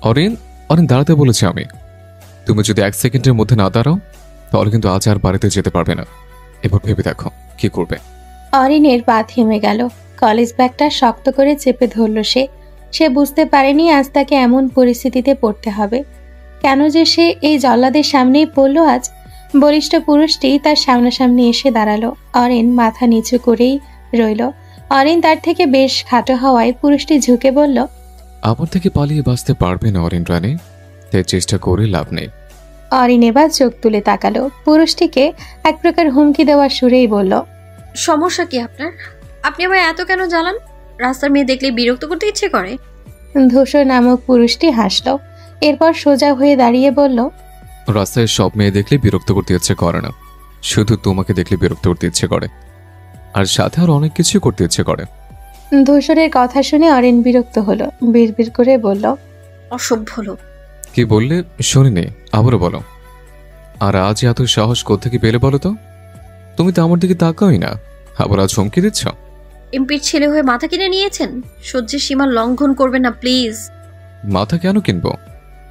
অরিন, অরিন দাঁড়াতে বলেছি আমি। তুমি যদি 1 সেকেন্ডের মধ্যে না দাঁড়াও তাহলে কিন্তু আজ আর বাড়িতে যেতে পারবে না। এবার ভেবে দেখো কি করবে। অরিনের পা থেমে গেল। কলেজ ব্যাগটা শক্ত করে চেপে ধরল সে। সে বুঝতে পারেনি আজ তাকে এমন পরিস্থিতিতে পড়তে হবে। কেন যে সে এই জল্লাদের সামনেই পড়ল আজ। বলিষ্ঠ পুরুষটি তার সামনাসামনি এসে দাঁড়ালো। অরিন মাথা নিচু করেই রইল। অরিন তার থেকে বেশ খাটো হওয়ায় পুরুষটি ঝুঁকে বলল, আমার থেকে পালিয়ে বাঁচতে পারবে না অরিন রানী, তাই চেষ্টা করে লাভ নেই। অরিন এবার চোখ তুলে তাকালো। পুরুষটিকে এক প্রকার হুমকি দেওয়ার সুরেই বলল, সমস্যা কি আপনার? আপনি আবার এত কেন জ্বালান? রাস্তার মেয়ে দেখলে বিরক্ত করতে ইচ্ছে করে? ধূসর নামক পুরুষটি হাসল। এরপর সোজা হয়ে দাঁড়িয়ে বলল, রাস্তায় সব মেয়ে দেখলে বিরক্ত করতে ইচ্ছে করে না, শুধু তোমাকে দেখলে বিরক্ত করতে ইচ্ছে করে, আর সাথে আর অনেক কিছু করতে ইচ্ছে করে। ধূসরের কথা শুনে অরিন বিরক্ত হলো। বিড়বিড় করে বলল, অসভ্য লোক। কি বললে শুনিনি, আবারও বলো। আর আজ এত সাহস কোত্থেকে পেলে বলো তো? তুমি তো আমার দিকে তাকাওই না, আবার আজ হুমকি দিচ্ছ। এমপির ছেলে হয়ে মাথা কিনে নিয়েছেন। সহ্যের সীমা লঙ্ঘন করবেন না প্লিজ। মাথা কেন কিনবো?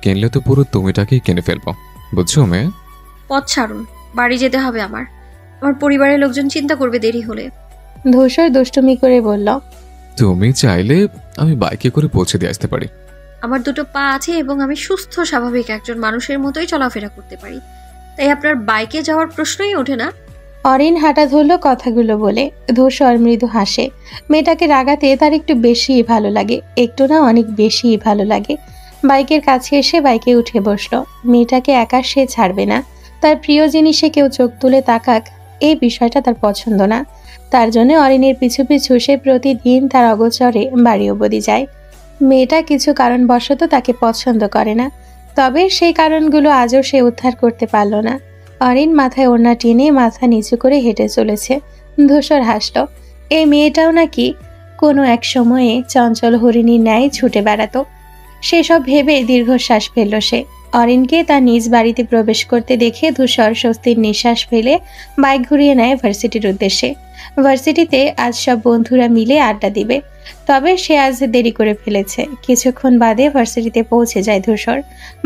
কিনলে তো পুরো তুমিটাকেই কিনে ফেলবো, বুঝছো মেয়ে? পথ ছাড়ুন, বাড়ি যেতে হবে আমার। আমার পরিবারের লোকজন চিন্তা করবে দেরি হলে। ধূসর দুষ্টুমি করে বলল, তুমি চাইলে আমি বাইকে করে পৌঁছে দিয়ে আসতে পারি। আমার দুটো পা আছে এবং আমি সুস্থ স্বাভাবিক একজন মানুষের মতোই চলাফেরা করতে পারি, তাই আপনার বাইকে যাওয়ার প্রশ্নই ওঠে না। অরিন হাঁটা ধরল কথাগুলো বলে। ধূসর মৃদু হাসে। মেয়েটাকে রাগাতে তার একটু বেশিই ভালো লাগে, একটু না অনেক বেশিই ভালো লাগে। বাইকের কাছে এসে বাইকে উঠে বসলো। মেয়েটাকে একা সে ছাড়বে না। তার প্রিয় জিনিসে কেউ চোখ তুলে তাকাক, এই বিষয়টা তার পছন্দ না। তার জন্য অরিনের পিছু পিছু সে প্রতিদিন তার অগোচরে বাড়ি অবধি যায়। মেয়েটা কিছু কারণবশত তাকে পছন্দ করে না, তবে সেই কারণগুলো আজও সে উদ্ধার করতে পারল না। অরিন মাথায় ওড়না টেনে মাথা নিচু করে হেঁটে চলেছে। ধূসর হাসল। এই মেয়েটাও নাকি কোনো এক সময়ে চঞ্চল হরিণীর ন্যায় ছুটে বেড়াতো। সেসব ভেবে দীর্ঘশ্বাস ফেলল সে। অরিনকে তার নিজ বাড়িতে প্রবেশ করতে দেখে ধূসর স্বস্তির নিঃশ্বাস ফেলে বাইক ঘুরিয়ে নেয় ভার্সিটির উদ্দেশ্যে। ভার্সিটিতে আজ সব বন্ধুরা মিলে আড্ডা দিবে, তবে সে আজ দেরি করে ফেলেছে। কিছুক্ষণ বাদে ভার্সিটিতে পৌঁছে যায় ধূসর।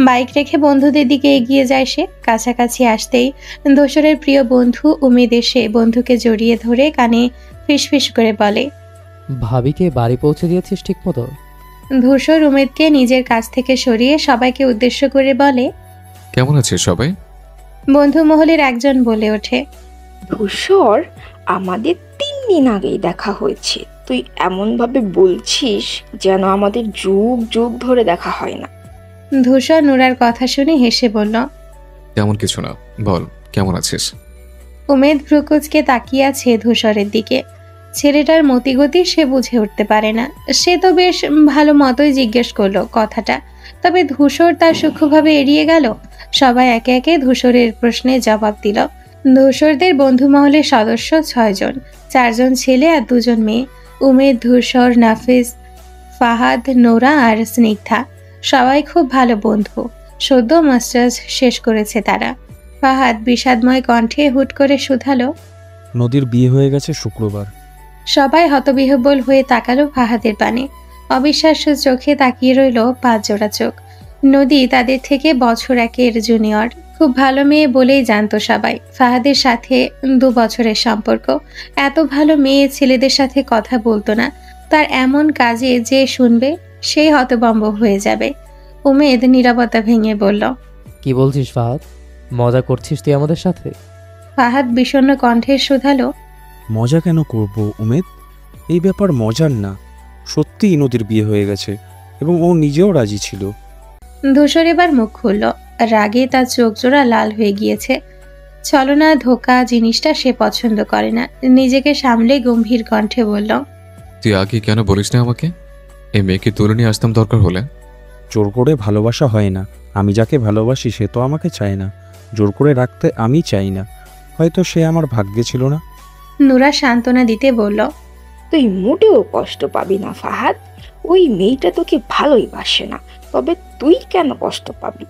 বাইক রেখে বন্ধুদের দিকে এগিয়ে যায় সে। কাছাকাছি আসতেই ধূসরের প্রিয় বন্ধু উমেদ এসে বন্ধুকে জড়িয়ে ধরে কানে ফিসফিস করে বলে, ভাবিকে বাড়ি পৌঁছে দিয়েছিস ঠিক মতো? ধূসর উমেদকে নিজের কাছ থেকে সরিয়ে সবাইকে উদ্দেশ্য করে বলে, কেমন আছে সবাই? বন্ধু মহলের একজন বলে ওঠে, ধূসর, আমাদের 3 দিন আগেই দেখা হয়েছে, তুই এমনভাবে বলছিস যেন আমাদের যুগ যুগ ধরে দেখা হয় না। ধূসর নুরার কথা শুনে হেসে বলল, তেমন কিছু না, বল কেমন আছিস? উমেদ ভ্রুকুচকে তাকিয়ে আছে ধূসরের দিকে। ছেলেটার মতিগতি সে বুঝে উঠতে পারে না। সে তো বেশ ভালো মতোই জিজ্ঞেস করলো কথাটা, তবে ধূসর তার সূক্ষ্মভাবে এড়িয়ে গেল। সবাই একে একে ধূসরের প্রশ্নে জবাব দিল। ধূসরদের বন্ধু মহলের সদস্য 6 জন, 4 জন ছেলে আর 2 জন মেয়ে। উমেদ, ধূসর, নাফিস, ফাহাদ, নোরা আর স্নিগ্ধা সবাই খুব ভালো বন্ধু। সদ্য মাস্টার্স শেষ করেছে তারা। ফাহাদ বিষাদময় কণ্ঠে হুট করে শুধালো, নদীর বিয়ে হয়ে গেছে শুক্রবার। সবাই হতবিহ্বল হয়ে তাকালো ফাহাদের পানে। অবিশ্বাস্য চোখে তাকিয়ে রইল 5 জোড়া চোখ। নদী তাদের থেকে বছর একের জুনিয়র। খুব ভালো মেয়ে বলেই জানতো সবাই। ফাহাদের সাথে 2 বছরের সম্পর্ক। এত ভালো মেয়ে ছেলেদের সাথে কথা বলতো না। তার এমন কাজে যে শুনবে সেই হতভম্ব হয়ে যাবে। উমেদ নীরবতা ভেঙে বলল, কি বলছিস ফাহাদ? মজা করছিস তুই আমাদের সাথে? ফাহাদ বিষণ্ণ কণ্ঠে শুধালো, মজা কেন করব উমেদ? এই ব্যাপার মজার না, সত্যিই নদীর বিয়ে হয়ে গেছে এবং ও নিজেও রাজি ছিল। ধূসর এবার মুখ খুলল। রাগে তার চোখ জোড়া লাল হয়ে গিয়েছে। ছলনা ধোকা জিনিসটা সে পছন্দ করে না। নিজেকে সামলে গম্ভীর কণ্ঠে বলল, তুই আগে কেন বলিস না আমাকে? এই মেয়েকে তুলে নিয়ে আসতাম দরকার হলে। জোর করে ভালোবাসা হয় না। আমি যাকে ভালোবাসি সে তো আমাকে চায় না, জোর করে রাখতে আমি চাই না। হয়তো সে আমার ভাগ্যে ছিল না। নুরা সান্ত্বনা দিতে বলল, তুই মোটেও কষ্ট পাবি না ফাহাদ, ওই মেয়েটা তোকে ভালোই বাসে না, তবে তুই কেন কষ্ট পাবি?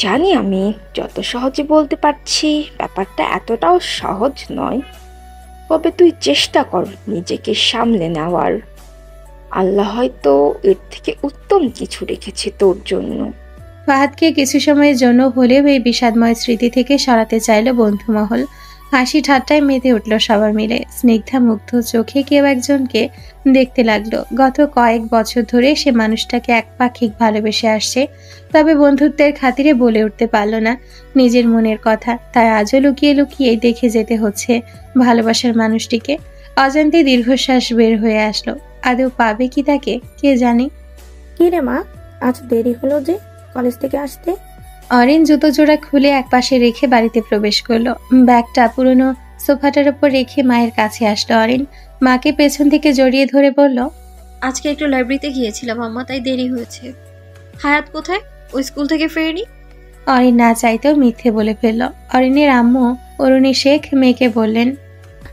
জানি আমি যত সহজে বলতে পারছি, ব্যাপারটা এতটাও সহজ নয়, তবে তুই চেষ্টা কর নিজেকে সামলে নেওয়ার। আল্লাহ হয়তো এর থেকে উত্তম কিছু রেখেছে তোর জন্য। ফাহাদকে কিছু সময়ের জন্য হলেও এই বিষাদময় স্মৃতি থেকে সরাতে চাইল বন্ধুমহল। হাসি ঠাট্টায় মেতে উঠল সবার মিলে। স্নিগ্ধা মুগ্ধ চোখে কেউ একজনকে দেখতে লাগলো। গত কয়েক বছর ধরে সে মানুষটাকে একপাক্ষিক ভালোবেসে আসছে, তবে বন্ধুত্বের খাতিরে বলে উঠতে পারল না নিজের মনের কথা। তাই আজও লুকিয়ে লুকিয়ে দেখে যেতে হচ্ছে ভালোবাসার মানুষটিকে। অজান্তে দীর্ঘশ্বাস বের হয়ে আসলো। আদৌ পাবে কি তাকে, কে জানে। কি রে মা, আজ দেরি হলো যে কলেজ থেকে আসতে? অরিন জুতো জোড়া খুলে একপাশে রেখে বাড়িতে প্রবেশ করলো। ব্যাগটা পুরনো সোফাটার উপর রেখে মায়ের কাছে আসলো অরিন। মাকে পেছন থেকে জড়িয়ে ধরে বলল, আজকে একটু লাইব্রেরিতে গিয়েছিলাম আম্মা, তাই দেরি হয়েছে। হায়াত কোথায়? ওই স্কুল থেকে ফেরেনি? অরিন না চাইতেও মিথ্যে বলে ফেলল। অরিনের আম্মু অরুণী শেখ মেয়েকে বললেন,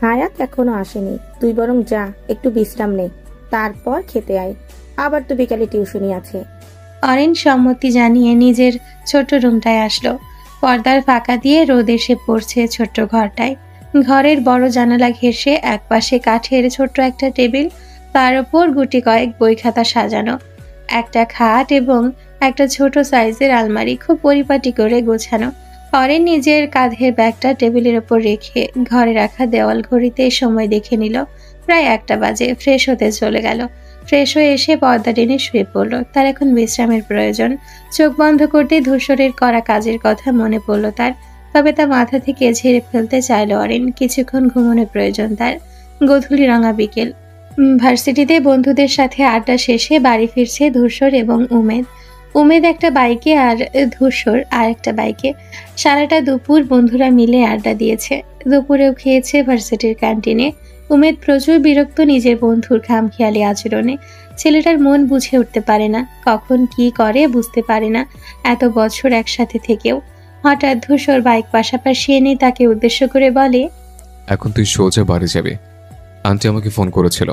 হায়াত এখনো আসেনি, তুই বরং যা একটু বিশ্রাম নে, তারপর খেতে আয়। আবার তো বিকালে টিউশনি আছে। অরিন সম্মতি জানিয়ে নিজের ছোট্ট রুমটায় আসলো। পর্দার ফাঁকা দিয়ে রোদ এসে পড়ছে ছোট্ট ঘরটায়। ঘরের বড় জানালা ঘেঁষে একপাশে কাঠের ছোট্ট একটা টেবিল, তার উপর গুটি কয়েক বই খাতা সাজানো, একটা খাট এবং একটা ছোট সাইজের আলমারি খুব পরিপাটি করে গোছানো। অরিন নিজের কাঁধের ব্যাগটা টেবিলের উপর রেখে ঘরে রাখা দেওয়াল ঘড়িতে সময় দেখে নিল। প্রায় 1টা বাজে। ফ্রেশ হতে চলে গেল। ফ্রেশ হয়ে এসে পর্দা টেনে শুয়ে পড়ল। তার এখন বিশ্রামের প্রয়োজন। চোখ বন্ধ করতেই ধূসরের করা কাজের কথা মনে পড়ল তার। তবে তা মাথা থেকে ঝেড়ে ফেলতে চাইল অরিন। কিছুক্ষণ ঘুমানোর প্রয়োজন তার। গোধূলি রঙা বিকেল। ভার্সিটিতে বন্ধুদের সাথে আড্ডা শেষে বাড়ি ফিরছে ধূসর এবং উমেদ। উমেদ একটা বাইকে আর ধূসর আর একটা বাইকে। সারাটা দুপুর বন্ধুরা মিলে আড্ডা দিয়েছে। দুপুরেও খেয়েছে ভার্সিটির ক্যান্টিনে। উমেদ প্রচুর বিরক্ত নিজের বন্ধুর খামখেয়ালি আচরণে। ছেলেটার মন বুঝে উঠতে পারে না, কখন কি করে বুঝতে পারে না। এত বছর একসাথে থেকেও হঠাৎ ধূসর বাইক পাশাপাশি এনে তাকে উদ্দেশ্য করে বলে, এখন তুই সোজা বাড়ি যাবি। আন্টি আমাকে ফোন করেছিল।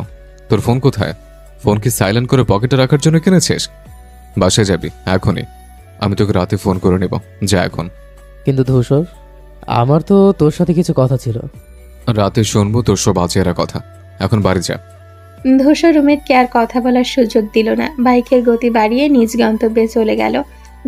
তোর ফোন কোথায়? ফোন কি সাইলেন্ট করে পকেটে রাখার জন্য কিনেছিস? বাসায় যাবি এখনই। আমি তোকে রাতে ফোন করে নেব, যা এখন। কিন্তু ধূসর, আমার তো তোর সাথে কিছু কথা ছিল। রাতে শুনবো তোর সব আজেরা কথা। এখন বাড়ি যা। ধূসর উমেদকে আর কথা বলার সুযোগ দিল না। বাইকের গতি বাড়িয়ে নিজ গন্তব্যে চলে গেল।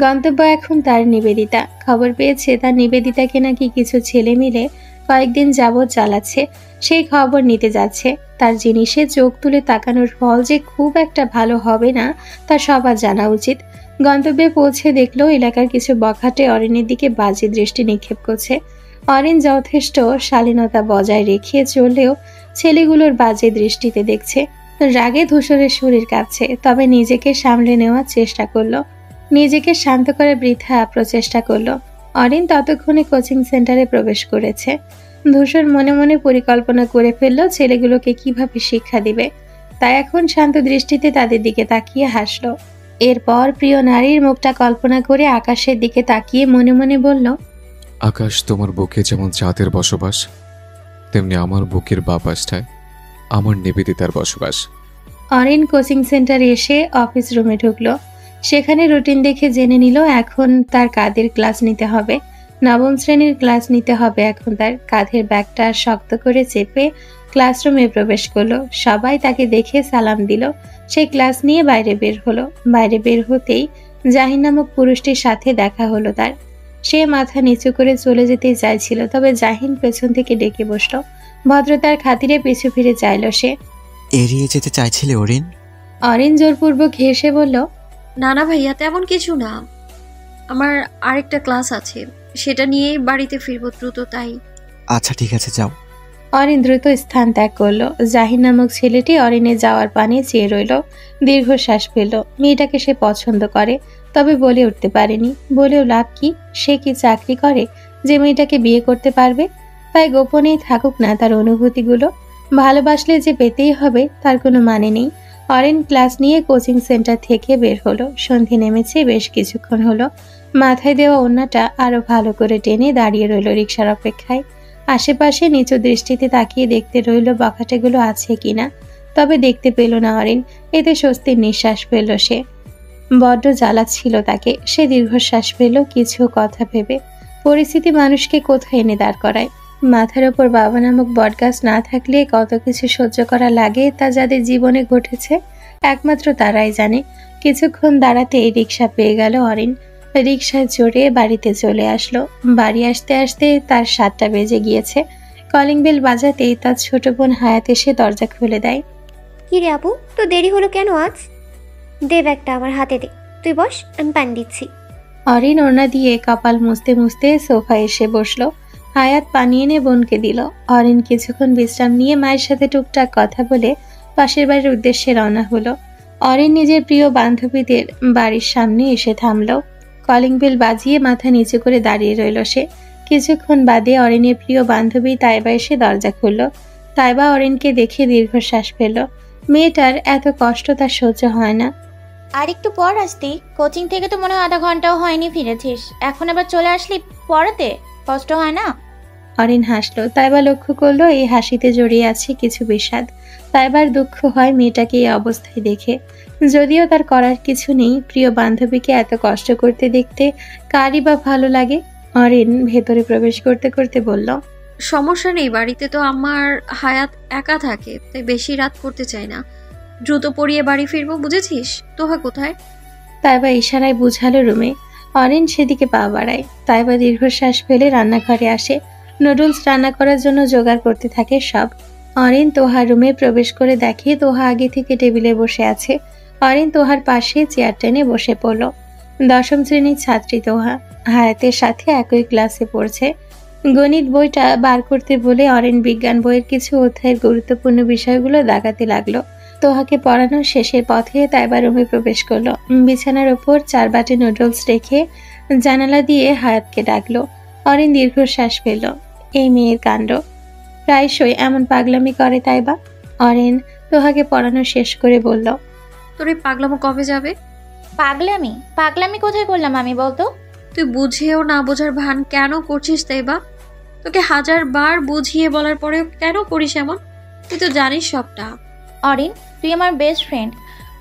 গন্তব্য এখন তার নিবেদিতা। খবর পেয়েছে তার নিবেদিতাকে নাকি কিছু ছেলে মিলে কয়েকদিন যাবৎ জ্বালাচ্ছে। সেই খবর নিতে যাচ্ছে। তার জিনিসে চোখ তুলে তাকানোর ফল যে খুব একটা ভালো হবে না তা সবার জানা উচিত। গন্তব্যে পৌঁছে দেখলো এলাকার কিছু বখাটে অরিনের দিকে বাজে দৃষ্টি নিক্ষেপ করছে। অরিন যথেষ্ট শালীনতা বজায় রেখে চললেও ছেলেগুলোর বাজে দৃষ্টিতে দেখছে। রাগে ধূসরের শরীর কাঁপছে, তবে নিজেকে সামলে নেওয়ার চেষ্টা করলো। নিজেকে শান্ত করার বৃথা প্রচেষ্টা করলো। অরিন ততক্ষণে কোচিং সেন্টারে প্রবেশ করেছে। ধূসর মনে মনে পরিকল্পনা করে ফেললো ছেলেগুলোকে কিভাবে শিক্ষা দিবে। তাই এখন শান্ত দৃষ্টিতে তাদের দিকে তাকিয়ে হাসলো। এরপর প্রিয় নারীর মুখটা কল্পনা করে আকাশের দিকে তাকিয়ে মনে মনে বলল, আকাশ, তোমার বুকে যেমন চাঁদের বসবাস, তেমনি আমার বুকের বাপাসটায় আমার নিবেদিতার বসবাস। অরিন কোচিং সেন্টারে এসে অফিস রুমে ঢুকলো। সেখানে রুটিন দেখে জেনে নিল এখন তার কাদের ক্লাস নিতে হবে। 9ম শ্রেণীর ক্লাস নিতে হবে এখন তার। কাঁধের ব্যাগটা শক্ত করে চেপে ক্লাসরুমে প্রবেশ করলো। সবাই তাকে দেখে সালাম দিল। সে ক্লাস নিয়ে বাইরে বের হলো। বাইরে বের হতেই জাহিন নামক পুরুষটির সাথে দেখা হলো তার। সে মাথা নিচু করে চলে যেতে চাইছিল, তবে জাহিন পেছন থেকে ডেকে বসলো। ভদ্রতার খাতিরে পিছু ফিরে চাইল সে। এড়িয়ে যেতে চাইছিলে অরিন? অরিন জোরপূর্বক হেসে বলল, না না ভাইয়া, তেমন কিছু না। আমার আরেকটা ক্লাস আছে, সেটা নিয়েই বাড়িতে ফিরবো দ্রুত, তাই। আচ্ছা ঠিক আছে, যাও। অরিন দ্রুত স্থান ত্যাগ করলো। জাহিন নামক ছেলেটি অরিনের যাওয়ার পানে চেয়ে রইল। দীর্ঘশ্বাস ফেলল। মেয়েটাকে সে পছন্দ করে, তবে বলে উঠতে পারেনি। বলেও লাভ কি? সে কি চাকরি করে যে মেয়েটাকে বিয়ে করতে পারবে? তাই গোপনেই থাকুক না তার অনুভূতিগুলো। ভালোবাসলে যে পেতেই হবে তার কোনো মানে নেই। অরিন ক্লাস নিয়ে কোচিং সেন্টার থেকে বের হলো। সন্ধে নেমেছে বেশ কিছুক্ষণ হলো। মাথায় দেওয়া ওড়নাটা আরো ভালো করে টেনে দাঁড়িয়ে রইল রিকশার অপেক্ষায়। আশেপাশে নিচু দৃষ্টিতে তাকিয়ে দেখতে রইল বখাটেগুলো আছে কিনা। তবে দেখতে পেল না অরিন। এতে স্বস্তির নিঃশ্বাস ফেলল সে। বড্ড জ্বালাচ্ছিল তাকে। সে দীর্ঘশ্বাস ফেলল কিছু কথা ভেবে। পরিস্থিতি মানুষকে কোথায় এনে দাঁড় করায়। মাথার ওপর বাবা নামক বটগাছ না থাকলে কত কিছু সহ্য করা লাগে তা যাদের জীবনে ঘটেছে একমাত্র তারাই জানে। কিছুক্ষণ দাঁড়াতেই রিক্সা পেয়ে গেল অরিন। রিক্সায় চড়ে বাড়িতে চলে আসলো। বাড়ি আসতে আসতে তার 7টা বেজে গিয়েছে। কলিং বেল বাজাতেই তার ছোট বোন হায়াত এসে দরজা খুলে দেয়। কি রে আপু, তো দেরি হলো কেন আজ? দে ব্যাগটা আমার হাতে দে, তুই বস, আমি পানি দিচ্ছি। অরিন ওড়না দিয়ে কপাল মুছতে মুছতে সোফায় এসে বসলো। হায়াত পানি এনে বোনকে দিল। অরিন কিছুক্ষণ বিশ্রাম নিয়ে মায়ের সাথে টুকটাক কথা বলে পাশের বাড়ির উদ্দেশ্যে রওনা হলো। অরিন নিজের প্রিয় বান্ধবীদের বাড়ির সামনে এসে থামলো। কলিং বেল বাজিয়ে মাথা নিচু করে দাঁড়িয়ে রইল সে। কিছুক্ষণ বাদে অরিনের প্রিয় বান্ধবী তাইবা এসে দরজা খুলল। তাইবা অরিনকে দেখে দীর্ঘশ্বাস ফেলল। মেয়েটার এত কষ্ট তার সহ্য হয় না। আর একটু পর আসতি, কোচিং থেকে তো মনে হয় আধা ঘন্টাও হয়নি ফিরেছিস, এখন আবার চলে আসলি পড়াতে, কষ্ট হয় না? অরিন হাসলো। তাইবা লক্ষ্য করলো এই হাসিতে জড়িয়ে আছে কিছু বিষাদ। তাইবার দুঃখ হয় মেয়েটাকে এই অবস্থায় দেখে। যদিও তার করার কিছু নেই, প্রিয় বান্ধবীকে এত কষ্ট করতে দেখতে কারই বা ভালো লাগে। অরিন ভেতরে প্রবেশ করতে করতে বলল, সমস্যা নেই, বাড়িতে তো আমার হায়াত একা থাকে, তাই বেশি রাত করতে চাই না। দ্রুত পড়িয়ে বাড়ি ফিরবো, বুঝেছিস? তোহা কোথায়? তাইবা ইশারায় বুঝালো রুমে। অরিন সেদিকে পা বাড়ায়। তাইবা দীর্ঘশ্বাস ফেলে রান্নাঘরে আসে। নুডলস রান্না করার জন্য জোগাড় করতে থাকে সব। অরিন তোহা রুমে প্রবেশ করে দেখে তোহা আগে থেকে টেবিলে বসে আছে। অরিন তোহার পাশে চেয়ার টেনে বসে পড়ল। 10ম শ্রেণীর ছাত্রী তোহা, হায়াতের সাথে একই ক্লাসে পড়ছে। গণিত বইটা বার করতে বলে অরিন বিজ্ঞান বইয়ের কিছু অধ্যায়ের গুরুত্বপূর্ণ বিষয়গুলো দাগাতে লাগলো। তোহাকে পড়ানোর শেষের পথে তাইবা রুমে প্রবেশ করলো। বিছানার ওপর 4 বাটি নুডলস রেখে জানালা দিয়ে হায়াতকে ডাকলো। অরিন দীর্ঘশ্বাস ফেলল। এই মেয়ের কাণ্ড, প্রায়শই এমন পাগলামি করে তাইবা। অরিন তোহাকে পড়ানো শেষ করে বলল, তোর এই পাগলামো কবে যাবে? পাগলামি? পাগলামি কোথায় করলাম আমি, বলতো? তুই বুঝেও না বোঝার ভান কেন করছিস তাইবা? তোকে 1000বার বুঝিয়ে বলার পরেও কেন করিস এমন? তুই তো জানিস সবটা। অরিন, তুই আমার বেস্ট ফ্রেন্ড।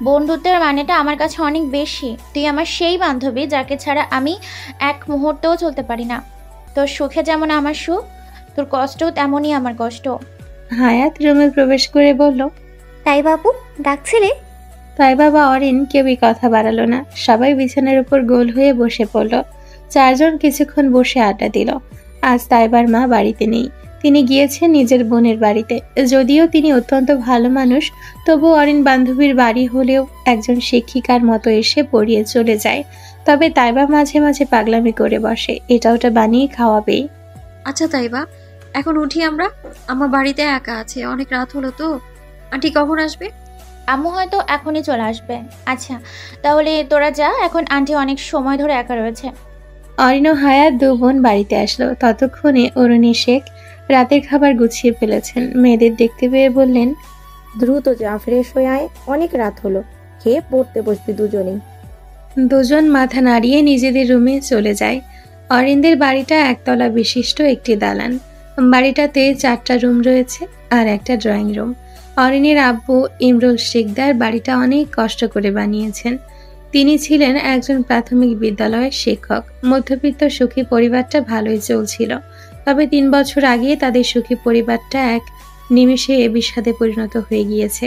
বন্ধুত্বের মানেটা আমার কাছে অনেক বেশি। তুই আমার সেই বান্ধবী যাকে ছাড়া আমি এক মুহূর্তও চলতে পারি না। তোর সুখে যেমন আমার সুখ, তোর কষ্টও তেমনই আমার কষ্ট। হায়াত রুমে প্রবেশ করে বলল, তাই বাবু ডাকছিলে? তাইবা বা অরিন কেউই কথা বাড়ালো না। সবাই বিছানার উপর গোল হয়ে বসে পড়ল। 4 জন কিছুক্ষণ বসে আড্ডা দিল। আজ তাইবার মা বাড়িতে নেই, তিনি গিয়েছেন নিজের বোনের বাড়িতে। যদিও তিনি অত্যন্ত ভালো মানুষ, তবু অরিন বান্ধবীর বাড়ি হলেও একজন শিক্ষিকার মতো এসে পড়িয়ে চলে যায়। তবে তাইবা মাঝে মাঝে পাগলামি করে বসে, এটা ওটা বানিয়ে খাওয়াবেই। আচ্ছা তাইবা, এখন উঠি আমরা। আমার বাড়িতে একা আছে, অনেক রাত হলো তো। আন্টি কখন আসবে? আম্মু হয়তো এখনই চলে আসবে। আচ্ছা তাহলে তোরা যা, এখন আন্টি অনেক সময় ধরে একা রয়েছে। অরিন ও হায়াত 2 বোন বাড়িতে আসলো। ততক্ষণে অরুণী শেখ রাতের খাবার গুছিয়ে ফেলেছেন। মেয়েদের দেখতে পেয়ে বললেন, দ্রুত যা, ফ্রেশ হয়ে আয়, অনেক রাত হলো, খেয়ে পড়তে বসবি দুজনেই। 2 জন মাথা নাড়িয়ে নিজেদের রুমে চলে যায়। অরিনদের বাড়িটা একতলা বিশিষ্ট একটি দালান। বাড়িটাতে 4টা রুম রয়েছে আর একটা ড্রয়িং রুম। অরিনের আব্বু ইমরুল শিকদার বাড়িটা অনেক কষ্ট করে বানিয়েছেন। তিনি ছিলেন একজন প্রাথমিক বিদ্যালয়ের শিক্ষক। মধ্যবিত্ত সুখী পরিবারটা ভালোই চলছিল। তবে 3 বছর আগে তাদের সুখী পরিবারটা এক নিমেষে বিষাদে পরিণত হয়ে গিয়েছে।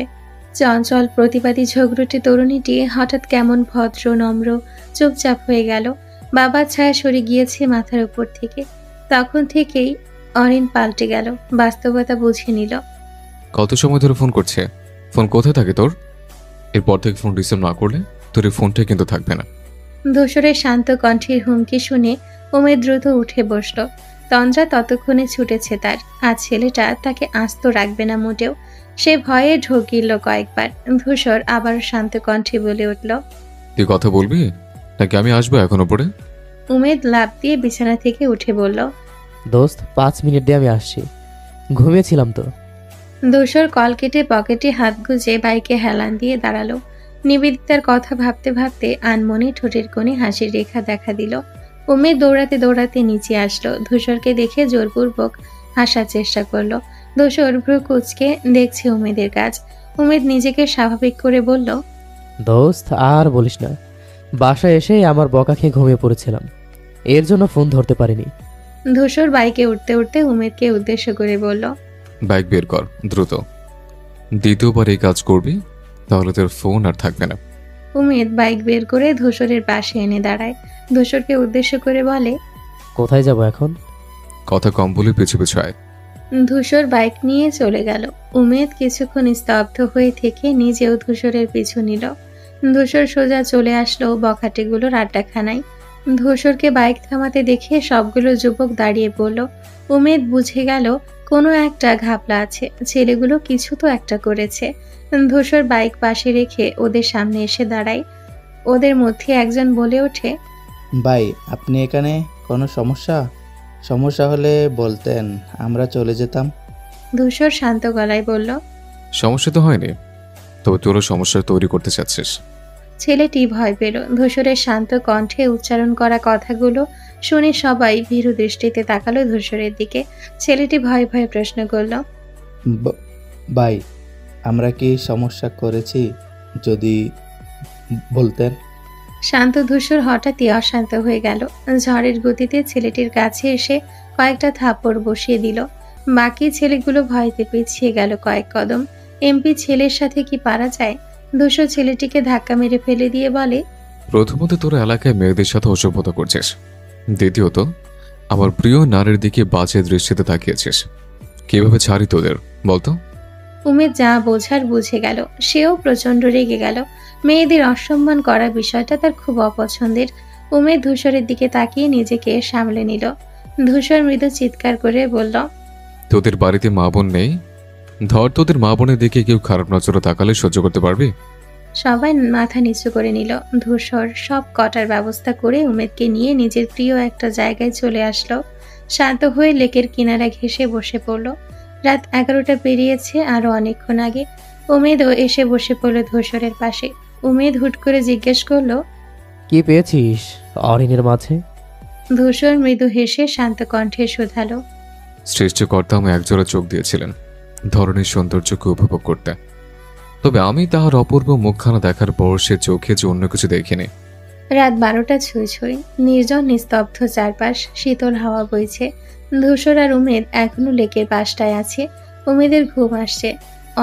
চঞ্চল প্রতিবাদী ঝগড়ুটে তরুণীটি হঠাৎ কেমন ভদ্র নম্র চুপচাপ হয়ে গেল। বাবার ছায়া সরে গিয়েছে মাথার উপর থেকে। তখন থেকেই অরিন পাল্টে গেল, বাস্তবতা বুঝে নিল। কত সময় ধরে ফোন করছে? ফোন কোথায় থাকে তোর? এরপর থেকে ফোন রিসিভ না করলে তোর এই ফোনটাই কিন্তু থাকবে না। ধূসরের শান্ত কণ্ঠের হুমকি শুনে উমেদ দ্রুত উঠে বসল। তন্দ্রা ততক্ষণে ছুটেছে তার। আজ ছেলেটা তাকে আস্ত রাখবে না মোটেও। সে ভয়ে ঢোক গিলল কয়েকবার। ধূসর আবারও শান্ত কণ্ঠে বলে উঠল, তুই কথা বলবি নাকি আমি আসবো এখন উপরে? উমেদ লাফ দিয়ে বিছানা থেকে উঠে বলল, দোস্ত 5 মিনিট দিয়ে আমি আসছি, ঘুমিয়েছিলাম তো। ধূসর কল কেটে পকেটে হাত গুজে বাইকে হেলান দিয়ে দাঁড়ালো। নিবেদিতার কথা ভাবতে ভাবতে আনমনে ঠোঁটের কোণে হাসির রেখা দেখা দিল। উমেদ দৌড়াতে দৌড়াতে নিচে আসলো। ধূসরকে দেখে জোরপূর্বক হাসার চেষ্টা করলো। ধূসর ভ্রু কুঁচকে দেখছে উমেদের কাজ। উমেদ নিজেকে স্বাভাবিক করে বলল, দোস্ত আর বলিস না, বাসায় এসে আমার বকা খেয়ে ঘুমিয়ে পড়েছিলাম, এর জন্য ফোন ধরতে পারিনি। ধূসর বাইকে উঠতে উঠতে উমেদকে উদ্দেশ্য করে বলল, বাইক বের কর দ্রুত। দ্বিতীয়বার এই কাজ করবি তাহলে তোর ফোন আর থাকবে না। উমেদ বাইক বের করে ধূসরের পাশে এনে দাঁড়ায়। ধূসরকে উদ্দেশ্য করে বলে, কোথায় যাব এখন? কথা কম বলে পিছু পিছু আয়। ধূসর বাইক নিয়ে চলে গেল। উমেদ কিছুক্ষণ স্তব্ধ হয়ে থেকে নিজেও ধূসরের পিছু নিল। ধূসর সোজা চলে আসলো বখাটেগুলোর আড্ডাখানায়। ধূসরকে বাইক থামাতে দেখে সবগুলো যুবক দাঁড়িয়ে পড়ল। উমেদ বুঝে গেল কোনো একটা ঘাপলা আছে, ছেলেগুলো কিছু তো একটা করেছে। ধূসর বাইক পাশে রেখে ওদের সামনে এসে দাঁড়ায়। ওদের মধ্যে একজন বলে ওঠে, ভাই আপনি এখানে কোনো সমস্যা হলে বলতেন, আমরা চলে যেতাম। ধূসর শান্ত গলায় বলল, সমস্যা তো হয়নি, তবে তোরও সমস্যা তৈরি করতে চাচ্ছিস। ছেলেটি ভয় পেল। ধূসরের শান্ত কণ্ঠে উচ্চারণ করা কথাগুলো শুনে সবাই ভীরু দৃষ্টিতে তাকালো ধূসরের দিকে। ছেলেটি ভয়ে ভয়ে প্রশ্ন করল, ভাই আমরা কি সমস্যা করেছি, যদি বলতেন? শান্ত ধূসর হঠাৎই অশান্ত হয়ে গেল। ঝড়ের গতিতে ছেলেটির কাছে এসে কয়েকটা থাপ্পড় বসিয়ে দিল। বাকি ছেলেগুলো ভয়তে পিছিয়ে গেল কয়েক কদম। এমপি ছেলের সাথে কি পারা যায়? ধূসর ছেলেটিকে ধাক্কা মেরে ফেলে দিয়ে বলে, প্রথমত তোর এলাকায় মেয়েদের সাথে অসভ্যতা করছিস, দ্বিতীয়ত আমার প্রিয় নারীর দিকে বাজে দৃষ্টিতে তাকিয়েছিস। কিভাবে ছাড়ি তোদের বলতো? উমেদ যা বোঝার বুঝে গেল। সেও প্রচন্ড রেগে গেল। মেয়েদের অসম্মান করা বিষয়টা তার খুব অপছন্দের। উমেদ ধূসরের দিকে তাকিয়ে নিজেকে সামলে নিল। ধূসর মৃদু চিৎকার করে বলল, তোদের বাড়িতে মা বোন নেই? ধর তোদের মা বোনের দিকে কেউ খারাপ নজরে তাকালে সহ্য করতে পারবি? সবাই মাথা নিচু করে নিল। ধূসর সব কটার ব্যবস্থা করে উমেদকে নিয়ে নিজের প্রিয় একটা জায়গায় চলে আসলো। শান্ত হয়ে লেকের কিনারা ঘেঁষে বসে পড়ল। রাত 11টা পেরিয়েছে আরো অনেকক্ষণ আগে। উমেদও এসে বসে পড়ল ধূসরের পাশে। উমেদ হুট করে জিজ্ঞেস করলো, কি পেয়েছিস অরিনের মাঝে? ধূসর মৃদু হেসে শান্ত কণ্ঠে শোধালো, সৃষ্টিকর্তা আমায় একজোড়া চোখ দিয়েছিলেন ধরনের সৌন্দর্যকে উপভোগ করতে, তবে আমি তাহার অপূর্ব মুখখানা দেখার পর সে চোখে যে অন্য কিছু দেখিনি। রাত 12টা ছুঁই ছুঁই, নির্জন নিস্তব্ধ চারপাশ, শীতল হাওয়া বইছে। ধূসর আর উমেদ এখনো লেকের পাশটায় আছে। উমেদের ঘুম আসছে।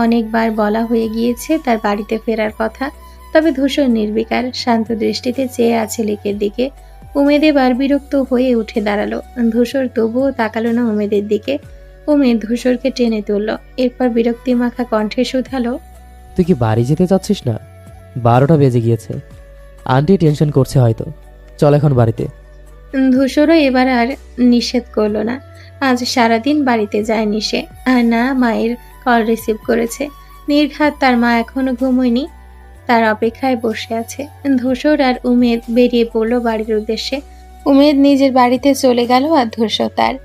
অনেকবার বলা হয়ে গিয়েছে তার বাড়িতে ফেরার কথা, তবে ধূসর নির্বিকার শান্ত দৃষ্টিতে চেয়ে আছে লেকের দিকে। উমেদ এবার বিরক্ত হয়ে উঠে দাঁড়ালো। ধূসর তবুও তাকালো না উমেদের দিকে। উমেদ ধূসরকে টেনে তুলল, এরপর বিরক্তি মাখা কণ্ঠে শুধালো, তুই কি বাড়ি যেতে চাচ্ছিস না? 12টা বেজে গিয়েছে, আন্টি টেনশন করছে হয়তো, চল এখন বাড়িতে। ধূসরও এবার আর নিষেধ করলো না। আজ সারাদিন বাড়িতে যায়নি সে, আর না মায়ের কল রিসিভ করেছে। নির্ঘাত তার মা এখনো ঘুমোয়নি, তার অপেক্ষায় বসে আছে। ধূসর আর উমেদ বেরিয়ে পড়লো বাড়ির উদ্দেশ্যে। উমেদ নিজের বাড়িতে চলে গেল আর ধূসর তার।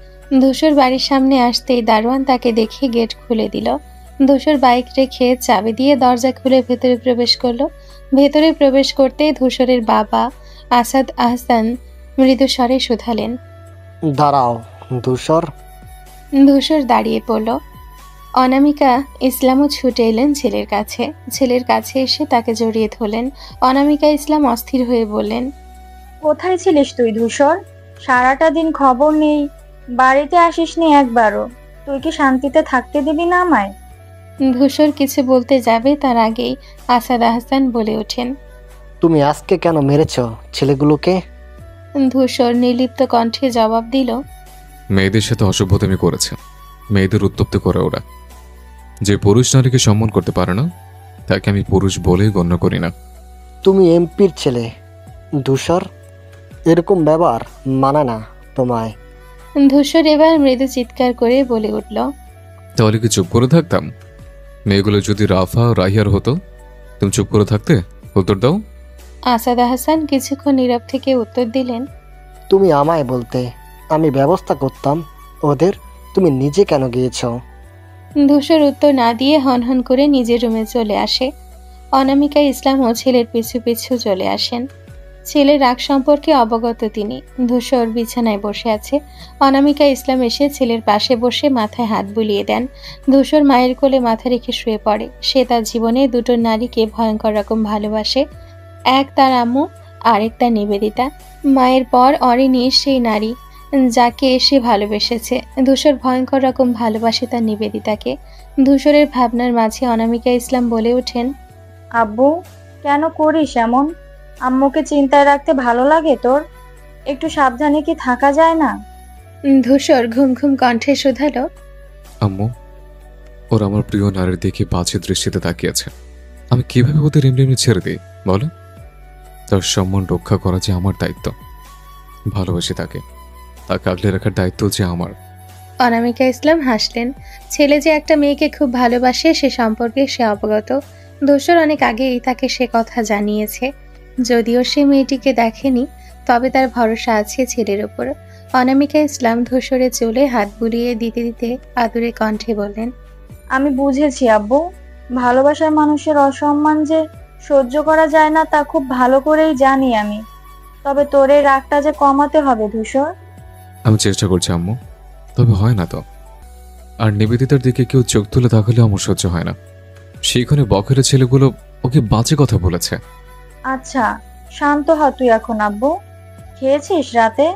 ধূসর বাড়ির সামনে আসতেই দারোয়ান তাকে দেখে গেট খুলে দিল। ধূসর বাইক রেখে চাবি দিয়ে দরজা খুলে ভেতরে প্রবেশ করলো। ভেতরে প্রবেশ করতেই ধূসরের বাবা আসাদ আহসান মৃদু স্বরে শুধালেন, দাঁড়াও ধূসর। ধূসর দাঁড়িয়ে পড়ল। অনামিকা ইসলামও ছুটে এলেন ছেলের কাছে। ছেলের কাছে এসে তাকে জড়িয়ে ধরলেন। অনামিকা ইসলাম অস্থির হয়ে বললেন, কোথায় ছিলিস তুই ধূসর? সারাটা দিন খবর নেই, বাড়িতে আসিসনি একবারও। তুই কি শান্তিতে থাকতে দিবি না আমায়? ধূসর কিছু বলতে যাবে তার আগেই আসাদ আহসান বলে ওঠেন, তুমি আজকে কেন মেরেছ ছেলেগুলোকে? ধূসর নির্লিপ্ত কণ্ঠে জবাব দিল, মেয়েদের সাথে অসভ্যতামি করেছে, মেয়েদের উত্তপ্ত করে ওরা। যে পুরুষ নারীকে সম্মান করতে পারে না তাকে আমি পুরুষ বলেই গণ্য করি না। তুমি এমপির ছেলে ধূসর, এরকম ব্যবহার মানে না তোমায়। ধূসর এবার মৃদু চিৎকার করে বলে উঠল, তাহলে কি চুপ করে থাকতাম? মেয়েগুলো যদি রাফা রাহিয়ার হতো তুমি চুপ করে থাকতে? উত্তর দাও। আসাদ আহসান কিছুক্ষণ নীরব থেকে উত্তর দিলেন, তুমি আমায় বলতে, আমি ব্যবস্থা করতাম ওদের, তুমি নিজে কেন গিয়েছ? ধূসর উত্তর না দিয়ে হনহন করে নিজের রুমে চলে আসে। অনামিকা ইসলামও ছেলের পিছু পিছু চলে আসেন। ছেলের রাগ সম্পর্কে অবগত তিনি। ধূসর বিছানায় বসে আছে। অনামিকা ইসলাম এসে ছেলের পাশে বসে মাথায় হাত বুলিয়ে দেন। ধূসর মায়ের কোলে মাথা রেখে শুয়ে পড়ে। সে তার জীবনে দুটো নারীকে ভয়ঙ্কর রকম ভালোবাসে, এক তার আম্মু, আরেক তার নিবেদিতা। মায়ের পর অরিনী সেই নারী যাকে সে ভালোবেসেছে। ধূসর ভয়ঙ্কর রকম ভালোবাসে তার নিবেদিতাকে। ধূসরের ভাবনার মাঝে অনামিকা ইসলাম বলে ওঠেন, আব্বু, কেন করিস এমন? আম্মুকে চিন্তায় রাখতে ভালো লাগে তোর? একটু সাবধানে কি থাকা যায় না? ধূসর ঘুম ঘুম কণ্ঠে শুধালো। আম্মু, ওর আমার প্রিয় নারীর দিকে বাজে দৃষ্টিতে তাকিয়েছে। আমি কিভাবে ওদের এমনি এমনি ছেড়ে দিই বলো? তার সম্মান রক্ষা করা যে আমার দায়িত্ব। ভালোবাসি তাকে, তাকে আগলে রাখার দায়িত্ব যে আমার। অনামিকা ইসলাম হাসলেন। ছেলে যে একটা মেয়েকে খুব ভালোবাসে সে সম্পর্কে সে অবগত। ধূসর অনেক আগেই তাকে সে কথা জানিয়েছে। যদিও সে মেয়েটিকে দেখেনি, তবে তার ভরসা আছে ছেলের ওপর। অনামিকা ইসলাম ধূসরের চুলে হাত বুলিয়ে দিতে দিতে আদুরে কণ্ঠে বললেন, আমি বুঝেছি আব্বু, ভালোবাসার মানুষের অসম্মান যে সহ্য করা যায় না তা খুব ভালো করেই জানি আমি। তবে তোর এই রাগটা যে কমাতে হবে ধূসর। আমি চেষ্টা করছি আম্মু, তবে হয় না তো। আর নিবেদিতার দিকে কেউ চোখ তুলে তাকালে আমার সহ্য হয় না। সেইখানে বকের ছেলেগুলো ওকে বাজে কথা বলেছে। আচ্ছা, শান্ত হ তুই এখন আব্বু। খেয়েছিস রাতে?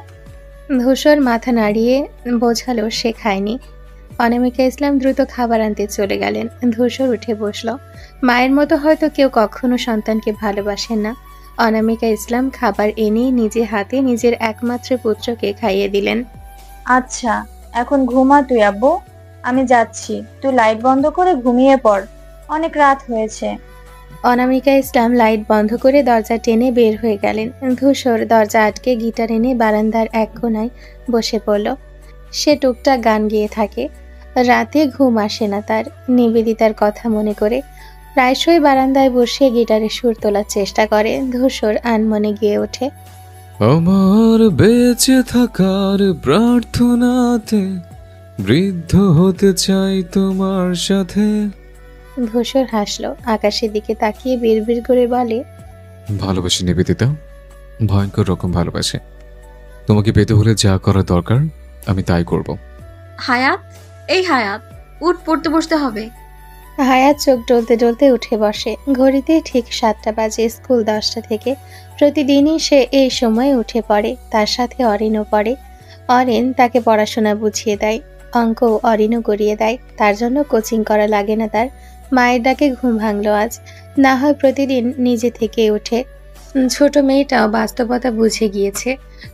ধূসর মাথা নাড়িয়ে বোঝালো সে খায়নি। অনামিকা ইসলাম দ্রুত খাবার আনতে চলে গেলেন। ধূসর উঠে বসল। মায়ের মতো হয়তো কেউ কখনো সন্তানকে ভালোবাসেন না। অনামিকা ইসলাম খাবার এনে নিজে হাতে নিজের একমাত্র পুত্রকে খাইয়ে দিলেন। আচ্ছা, এখন ঘুমা তুই আব্বু। আমি যাচ্ছি, তুই লাইট বন্ধ করে ঘুমিয়ে পড়, অনেক রাত হয়েছে। অনামিকা ইসলাম লাইট বন্ধ করে দরজা টেনে বের হয়ে গেলেন। ধূসর দরজা আটকে গিটার এনে বারান্দার এক কোণায় বসে পড়ল। সে টুকটাক গান গেয়ে থাকে। রাতে ঘুম আসে না তার। নিবেদিতার কথা মনে করে প্রায়শই বারান্দায় বসে গিটারে সুর তোলার চেষ্টা করে। ধূসর আনমনে গেয়ে ওঠে, আমার বেঁচে থাকার প্রার্থনাতে বৃদ্ধ হতে চাই তোমার সাথে। ধূসর হাসলো, আকাশের দিকে তাকিয়ে বিড়বিড় করে বলে, ভালোবাসি নিবেদিতা, ভয়ঙ্কর রকম ভালোবাসি। তোমাকে পেতে হলে যা করার দরকার আমি তাই করব। হায়াত, এই হায়াত, উঠ, পড়তে বসতে হবে। হায়াত চোখ ডলতে ডলতে উঠে বসে। ঘড়িতে ঠিক 7টা বাজে। স্কুল 10টা থেকে। প্রতিদিনই সে এই সময় উঠে পড়ে। তার সাথে অরিনও পড়ে। অরিন তাকে পড়াশোনা বুঝিয়ে দেয়, অঙ্ক অরিনও করিয়ে দেয়। তার জন্য কোচিং করা লাগে না তার। মায়ের ডাকে ঘুম ভাঙল আজ। না হয় প্রতিদিন নিজে থেকে ওঠে। ছোট মেয়েটাও বাস্তবতা বুঝে গিয়েছে।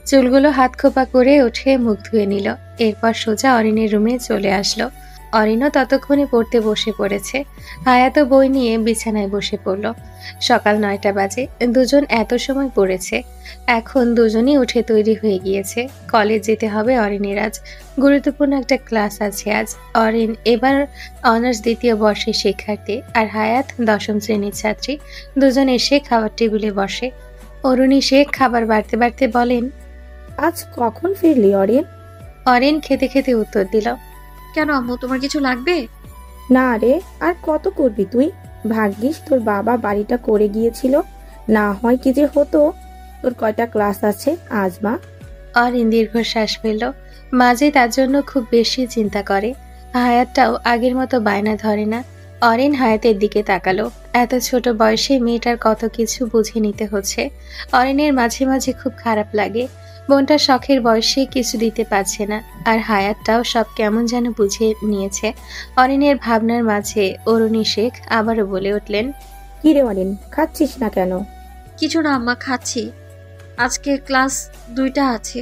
চুলগুলো হাত খোপা করে উঠে মুখ ধুয়ে নিল। এরপর সোজা অরিনের রুমে চলে আসলো। অরিনও ততক্ষণে পড়তে বসে পড়েছে। হায়াতও বই নিয়ে বিছানায় বসে পড়ল। সকাল 9টা বাজে। দুজন এত সময় পড়েছে। এখন দুজনই উঠে তৈরি হয়ে গিয়েছে। কলেজ যেতে হবে অরিনের আজ। গুরুত্বপূর্ণ একটা ক্লাস আছে আজ। অরিন এবার অনার্স 2য় বর্ষের শিক্ষার্থী, আর হায়াত 10ম শ্রেণীর ছাত্রী। দুজন এসে খাবার টেবিলে বসে। অরুণী শেখ খাবার বাড়তে বাড়তে বলেন, আজ কখন ফিরলি অরিন? অরিন খেতে খেতে উত্তর দিল, কেন আম্মু, তোমার কিছু লাগবে? না রে, আর কত করবি তুই? ভাগ্যিস তোর বাবা বাড়িটা করে গিয়েছিল, না হয় কি যে হতো। তোর কয়টা ক্লাস আছে আজ মা? অরিন দীর্ঘশ্বাস ফেলল। মাঝে তার জন্য খুব বেশি চিন্তা করে। হায়াতটাও আগের মতো বায়না ধরে না। অরিন হায়াতের দিকে তাকালো। এত ছোট বয়সে মেয়েটার কত কিছু বুঝে নিতে হচ্ছে। অরিনের মাঝে মাঝে খুব খারাপ লাগে। বোনটা শখের বয়সে কিছু দিতে পারছে না, আর হায়াতটাও সব কেমন যেন বুঝে নিয়েছে। অরিনের ভাবনার মাঝে অরুণী শেখ আবারও বলে উঠলেন, কি রে অরিন, খাচ্ছিস না কেন? কিছু না আম্মা, খাচ্ছি। আজকে ক্লাস 2টা আছে।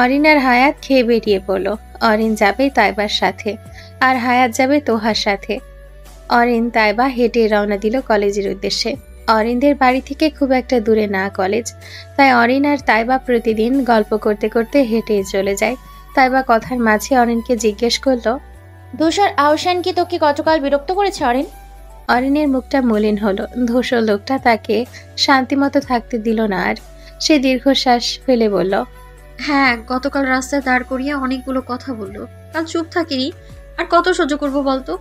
অরিন আর হায়াত খেয়ে বেরিয়ে পড়ল। অরিন যাবে তাইবার সাথে, আর হায়াত যাবে তোহার সাথে। অরিন তাইবা হেঁটে রওনা দিল কলেজের উদ্দেশ্যে। অরিনদের বাড়ি থেকে খুব একটা দূরে না কলেজ, তাই অরিন আর তাইবা প্রতিদিন গল্প করতে করতে হেঁটে চলে যায়। তাইবা কথার মাঝে অরিনকে জিজ্ঞেস করলো, ধূসর আহসান কি তোকে গতকাল বিরক্ত করেছে অরিন? অরিনের মুখটা মলিন হলো। ধূসর লোকটা তাকে শান্তিমতো থাকতে দিল না আর। সে দীর্ঘশ্বাস ফেলে বলল, হ্যাঁ, গতকাল রাস্তায় দাঁড় করিয়ে অনেকগুলো কথা বললো। কাল চুপ থাকিনি, আর কত সহ্য করবো বলতো?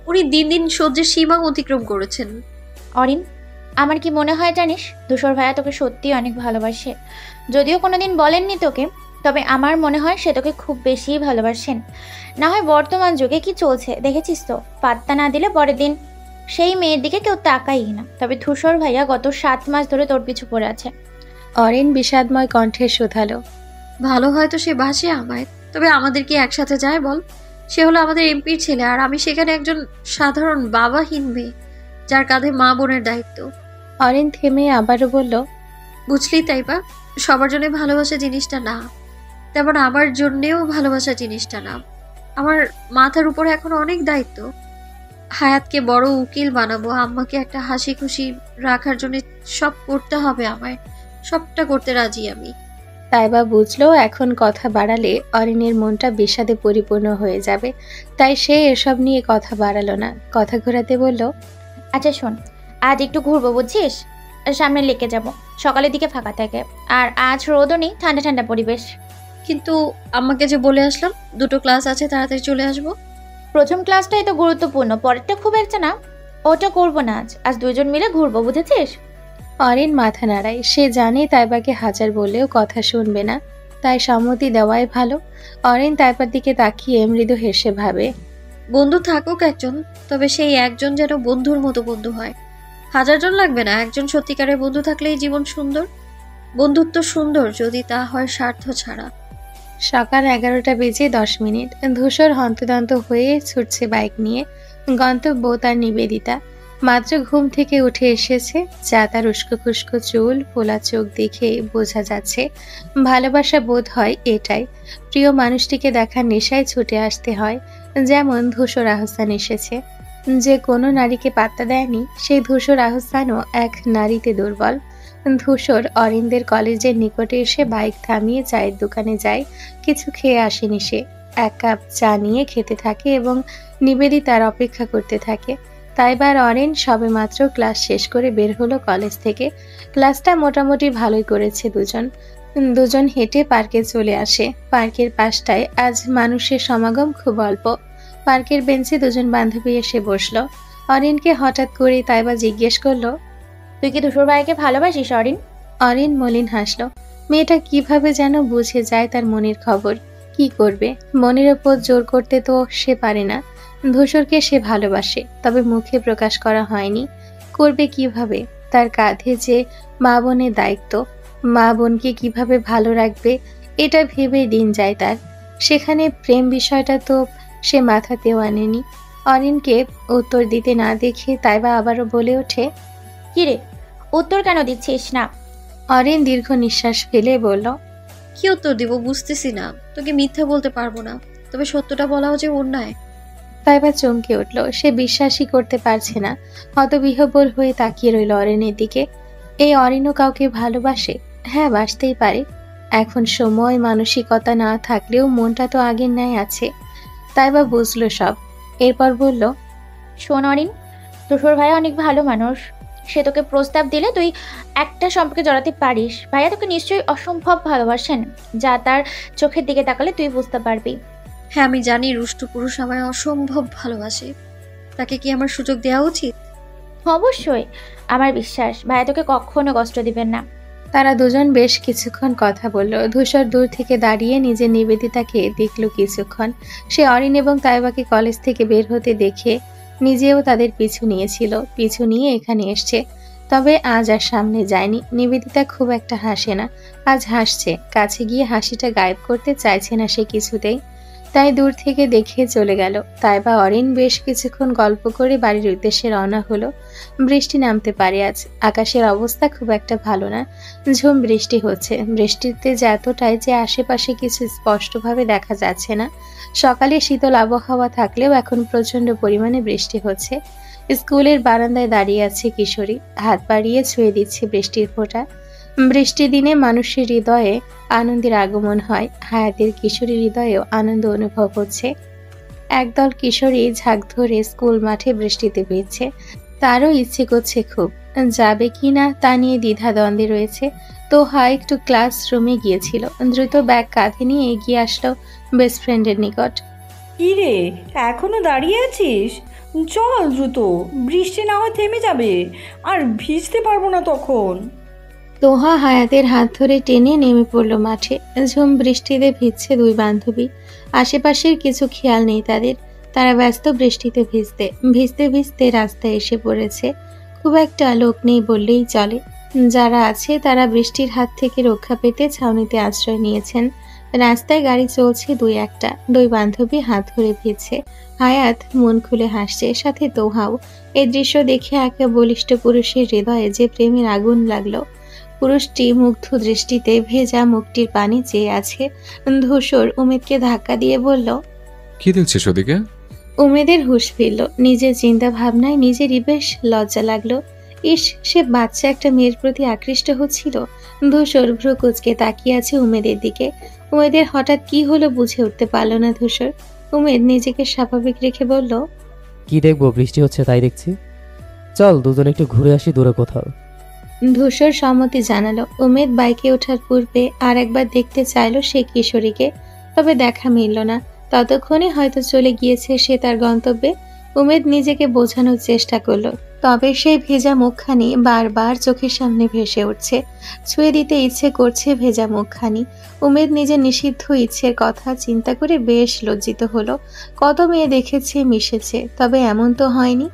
উনি দিন দিন সহ্যের সীমা অতিক্রম করেছেন। অরিন, আমার কি মনে হয় জানিস, ধূসর ভাইয়া তোকে সত্যি অনেক ভালোবাসে। যদিও কোনোদিন বলেননি তোকে, তবে আমার মনে হয় সে তোকে খুব বেশিই ভালোবাসেন। না হয় বর্তমান যুগে কি চলছে দেখেছিস তো, পাত্তা না দিলে পরের দিন সেই মেয়ের দিকে কেউ তাকাই না। তবে ধূসর ভাইয়া গত 7 মাস ধরে তোর পিছু পড়ে আছে। অরিন বিষাদময় কণ্ঠে শুধালো, ভালো হয়তো সে বাসে আমায়, তবে আমাদের কি একসাথে যায় বল? সে হলো আমাদের এমপির ছেলে, আর আমি সেখানে একজন সাধারণ বাবাহীন মেয়ে। যার কাঁধে মা বোনের দায়িত্ব। অরিন থেমে আবারও বলল, বুঝলি তাইবা, সবার জন্য ভালোবাসা জিনিসটা না, তেমন আমার জন্যেও ভালোবাসা জিনিসটা না। আমার মাথার উপরে এখন অনেক দায়িত্ব। হায়াতকে বড় উকিল বানাবো, আম্মাকে একটা হাসি খুশি রাখার জন্য সব করতে হবে আমায়। সবটা করতে রাজি আমি। তাইবা বুঝলো এখন কথা বাড়ালে অরিনের মনটা বিষাদে পরিপূর্ণ হয়ে যাবে, তাই সে এসব নিয়ে কথা বাড়ালো না। কথা ঘোরাতে বলল, আচ্ছা শোন, আজ একটু ঘুরবো বুঝছিস, সামনে লেকে যাব, সকালের দিকে ফাঁকা থাকে, আর আজ রোদও নেই, ঠান্ডা ঠান্ডা পরিবেশ। কিন্তু আম্মাকে যে বলে আসলাম 2টো ক্লাস আছে, তাড়াতাড়ি চলে আসবো। প্রথম ক্লাসটাই তো গুরুত্বপূর্ণ, পরেরটা খুব একটা না। ওটা করবো না, আজ আজ দুইজন মিলে ঘুরবো, বুঝেছিস? অরিন মাথা নাড়ায়। সে জানে তাইবাকে হাজার বললেও কথা শুনবে না, তাই সম্মতি দেওয়াই ভালো। অরিন তাইবার দিকে তাকিয়ে মৃদু হেসে ভাবে, বন্ধু থাকুক একজন, তবে সেই একজন যেন বন্ধুর মতো বন্ধু হয়। 1000 জন লাগবে না, একজন সত্যিকারের বন্ধু থাকলেই জীবন সুন্দর। বন্ধুত্ব সুন্দর যদি তা হয় স্বার্থ ছাড়া। সকাল 11টা বেজে 10 মিনিট। ধূসর হন্তদন্ত হয়ে ছুটছে বাইক নিয়ে। গন্তব্য তার নিবেদিতা। মাত্র ঘুম থেকে উঠে এসেছে, যা তার উস্কো খুস্কো চুল, ফোলা চোখ দেখে বোঝা যাচ্ছে ভালোবাসা বোধ হয় এটাই। প্রিয় মানুষটিকে দেখার নেশায় ছুটে আসতে হয়, যেমন ধূসর আহসান এসেছে। যে কোনো নারীকে পাত্তা দেয়নি, সেই ধূসর আহসানও এক নারীতে দুর্বল। ধূসর অরিনদের কলেজের নিকটে এসে বাইক থামিয়ে চায়ের দোকানে যায়। কিছু খেয়ে আসেনি সে। 1 কাপ চা নিয়ে খেতে থাকে এবং নিবেদিতার অপেক্ষা করতে থাকে। তাইবার অরিন সবেমাত্র ক্লাস শেষ করে বের হলো কলেজ থেকে। ক্লাসটা মোটামুটি ভালোই করেছে দুজন হেঁটে পার্কে চলে আসে। পার্কের পাশটায় আজ মানুষের সমাগম খুব অল্প। পার্কের বেঞ্চে দুজন বান্ধবী এসে বসলো। অরিনকে হঠাৎ করে তাইবা জিজ্ঞেস করলো, তুই কি ধূসর ভাইকে ভালোবাসিস অরিন? অরিন মলিন হাসলো। মেয়েটা কিভাবে যেন বুঝে যায় তার মনের খবর। কি করবে, মনের ওপর জোর করতে তো সে পারে না। ধূসরকে সে ভালোবাসে, তবে মুখে প্রকাশ করা হয়নি। করবে কিভাবে? তার কাঁধে যে মা বোনের দায়িত্ব, মা বোনকে কিভাবে ভালো রাখবে এটা ভেবেই দিন যায় তার। সেখানে প্রেম বিষয়টা তো সে মাথাতেও আনেনি। অরিনকে উত্তর দিতে না দেখে তাইবা আবারও বলে ওঠে, কিরে উত্তর কেন দিচ্ছিস না? অরিন দীর্ঘ নিঃশ্বাস ফেলে বলল, কি উত্তর দিব বুঝতেছি না। তোকে মিথ্যা বলতে পারবো না, তবে সত্যটা বলাও যে অন্যায়। তাইবা চমকে উঠল। সে বিশ্বাসই করতে পারছে না। হতবিহ্বল হয়ে তাকিয়ে রইল অরিনের দিকে। এই অরিনও কাউকে ভালোবাসে? হ্যাঁ, বাসতেই পারে। এখন সময় মানসিকতা না থাকলেও মনটা তো আগের ন্যায় আছে। তাইবা বুঝলো সব। এরপর বলল, শোন অরিন, ধূসর ভাই অনেক ভালো মানুষ। সে তোকে প্রস্তাব দিলে তুই একটা সম্পর্কে জড়াতে পারিস। ভাইয়া তোকে নিশ্চয়ই অসম্ভব ভালোবাসেন, যা তার চোখের দিকে তাকালে তুই বুঝতে পারবি। হ্যাঁ, আমি জানি রুষ্টু পুরুষ আমায় অসম্ভব ভালোবাসে। তাকে কি আমার সুযোগ দেওয়া উচিত? অবশ্যই, আমার বিশ্বাস ভাইয়া তোকে কখনো কষ্ট দিবেন না। তারা দুজন বেশ কিছুক্ষণ কথা বলল। ধূসর দূর থেকে দাঁড়িয়ে নিজের নিবেদিতাকে দেখল কিছুক্ষণ। সে অরিন এবং তাইবাকে কলেজ থেকে বের হতে দেখে নিজেও তাদের পিছু নিয়েছিল। পিছু নিয়ে এখানে এসছে, তবে আজ আর সামনে যায়নি। নিবেদিতা খুব একটা হাসে না, আজ হাসছে। কাছে গিয়ে হাসিটা গায়েব করতে চাইছে না সে কিছুতেই, তাই দূর থেকে দেখে চলে গেল। তাইবা অরিন বেশ কিছুক্ষণ গল্প করে বাড়ির উদ্দেশ্যে রওনা হলো। বৃষ্টি নামতে পারে আজ। আকাশের অবস্থা খুব একটা ভালো না, ঝুম বৃষ্টি হচ্ছে। বৃষ্টিতে যে এতটাই যে আশেপাশে কিছু স্পষ্টভাবে দেখা যাচ্ছে না। সকালে শীতল আবহাওয়া থাকলেও এখন প্রচন্ড পরিমাণে বৃষ্টি হচ্ছে। স্কুলের বারান্দায় দাঁড়িয়ে আছে কিশোরী, হাত বাড়িয়ে ছুঁয়ে দিচ্ছে বৃষ্টির ফোঁটা। বৃষ্টির দিনে মানুষের হৃদয়ে আনন্দের আগমন হয়। হায়াতের কিশোরী হৃদয়েও আনন্দ অনুভব হচ্ছে। একদল কিশোরী ঝাঁক ধরে স্কুল মাঠে বৃষ্টিতে ভিজছে। তারও ইচ্ছে করছে খুব, যাবে কি না তা নিয়ে দ্বিধাদ্বন্দ্বে রয়েছে। তোহা একটু ক্লাসরুমে গিয়েছিল। দ্রুত ব্যাগ কাঁধে নিয়ে এগিয়ে আসলো বেস্ট ফ্রেন্ডের নিকট। কি রে, এখনো দাঁড়িয়ে আছিস? চল দ্রুত, বৃষ্টি না হয় থেমে যাবে, আর ভিজতে পারবো না তখন। তোহা হায়াতের হাত ধরে টেনে নেমে পড়ল মাঠে। ঝুম বৃষ্টিতে ভিজছে দুই বান্ধবী। আশেপাশের কিছু খেয়াল নেই তাদের। তারা ব্যস্ত বৃষ্টিতে ভিজতে ভিজতে ভিজতে রাস্তায় এসে পড়েছে। খুব একটা লোক নেই বললেই চলে। যারা আছে তারা বৃষ্টির হাত থেকে রক্ষা পেতে ছাউনিতে আশ্রয় নিয়েছেন। রাস্তায় গাড়ি চলছে দুই একটা, দুই বান্ধবী হাত ধরে ভিজছে। হায়াত মন খুলে হাসছে, সাথে তোহাও। এই দৃশ্য দেখে একে বলিষ্ঠ পুরুষের হৃদয়ে যে প্রেমের আগুন লাগলো। পুরুষটি মুগ্ধ দৃষ্টিতে ভেজা মুখটির পানি চেয়ে আছে। ধূসর উমেদকে ধাক্কা দিয়ে বলল, কি দেখছিস ওদিকে? উমেদের হুঁশ ফিরল। নিজের চিন্তা ভাবনায় নিজেরই বেশ লজ্জা লাগলো। ইস, সে বাচ্চা একটা মেয়ের প্রতি আকৃষ্ট হচ্ছিল। ধূসর ভ্রু কুঁচকে তাকিয়ে আছে উমেদের দিকে। উমেদের হঠাৎ কি হলো বুঝে উঠতে পারল না ধূসর। উমেদ নিজেকে স্বাভাবিক রেখে বলল, কি দেখবো, বৃষ্টি হচ্ছে তাই দেখছি। চল দুজন একটু ঘুরে আসি দূরে কোথাও। ধূসর সম্মতি জানালো। উমেদ বাইকে ওঠার পূর্বে আর একবার দেখতে চাইলো সে কিশোরীকে, তবে দেখা মিলল না। ততক্ষণে হয়তো চলে গিয়েছে সে তার গন্তব্যে। উমেদ নিজেকে বোঝানোর চেষ্টা করলো, তবে সেই ভেজা মুখখানি বারবার চোখের সামনে ভেসে উঠছে। ছুঁয়ে দিতে ইচ্ছে করছে ভেজা মুখখানি। উমেদ নিজের নিষিদ্ধ ইচ্ছের কথা চিন্তা করে বেশ লজ্জিত হলো। কত মেয়ে দেখেছে, মিশেছে, তবে এমন তো হয়নি।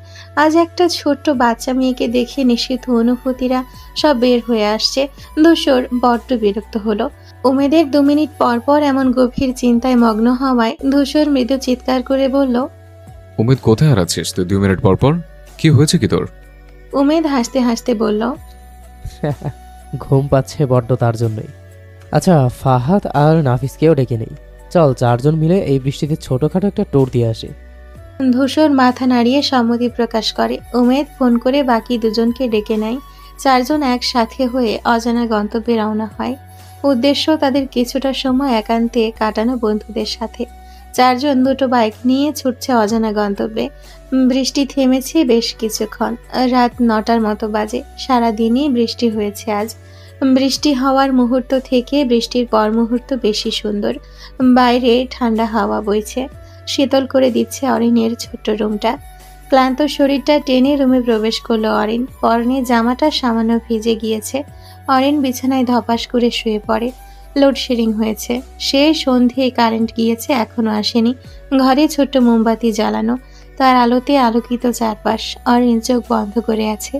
আজ একটা ছোট্ট বাচ্চা মেয়েকে দেখে নিষিদ্ধ অনুভূতিরা সব বের হয়ে আসছে। ধূসর বড্ড বিরক্ত হলো। উমেদের 2 মিনিট পর পর এমন গভীর চিন্তায় মগ্ন হওয়ায় ধূসর মৃদু চিৎকার করে বলল, উমেদ কোথায় হারাচ্ছিস তুই 2 মিনিট পর পর? কি হয়েছে কি তোর? উমেদ হাসতে হাসতে বলল, ঘুম পাচ্ছে বড্ড, তার জন্যই। আচ্ছা, ফাহাদ আর নাফিসকেও ডেকে নেই। চল 4 জন মিলে এই বৃষ্টিতে ছোটখাটো একটা ট্যুর দিয়ে আসি। ধূসর মাথা নাড়িয়ে সম্মতি প্রকাশ করে। উমেদ ফোন করে বাকি 2 জনকে ডেকে নেয়। 4 জন একসাথে হয়ে অজানা গন্তব্যে রওনা হয়। উদ্দেশ্য তাদের কিছুটা সময় একান্তে কাটানো বন্ধুদের সাথে। 4 জন 2টো বাইক নিয়ে ছুটছে অজানা গন্তব্যে। বৃষ্টি থেমেছে বেশ কিছুক্ষণ। রাত 9টার মতো বাজে। সারাদিনই বৃষ্টি হয়েছে আজ। বৃষ্টি হওয়ার মুহূর্ত থেকে বৃষ্টির পর মুহূর্ত বেশি সুন্দর। বাইরে ঠান্ডা হাওয়া বইছে, শীতল করে দিচ্ছে অরিনের ছোট্ট রুমটা। ক্লান্ত শরীরটা টেনে রুমে প্রবেশ করলো অরিন। পরনে জামাটা সামান্য ভিজে গিয়েছে। অরিন বিছানায় ধপাস করে শুয়ে পড়ে। লোডশেডিং হয়েছে। সে সন্ধে কারেন্ট গিয়েছে, এখনো আসেনি। ঘরে ছোট্ট মোমবাতি জ্বালানো, তার আলোতে আলোকিত চারপাশ। অরিন চোখ বন্ধ করে আছে।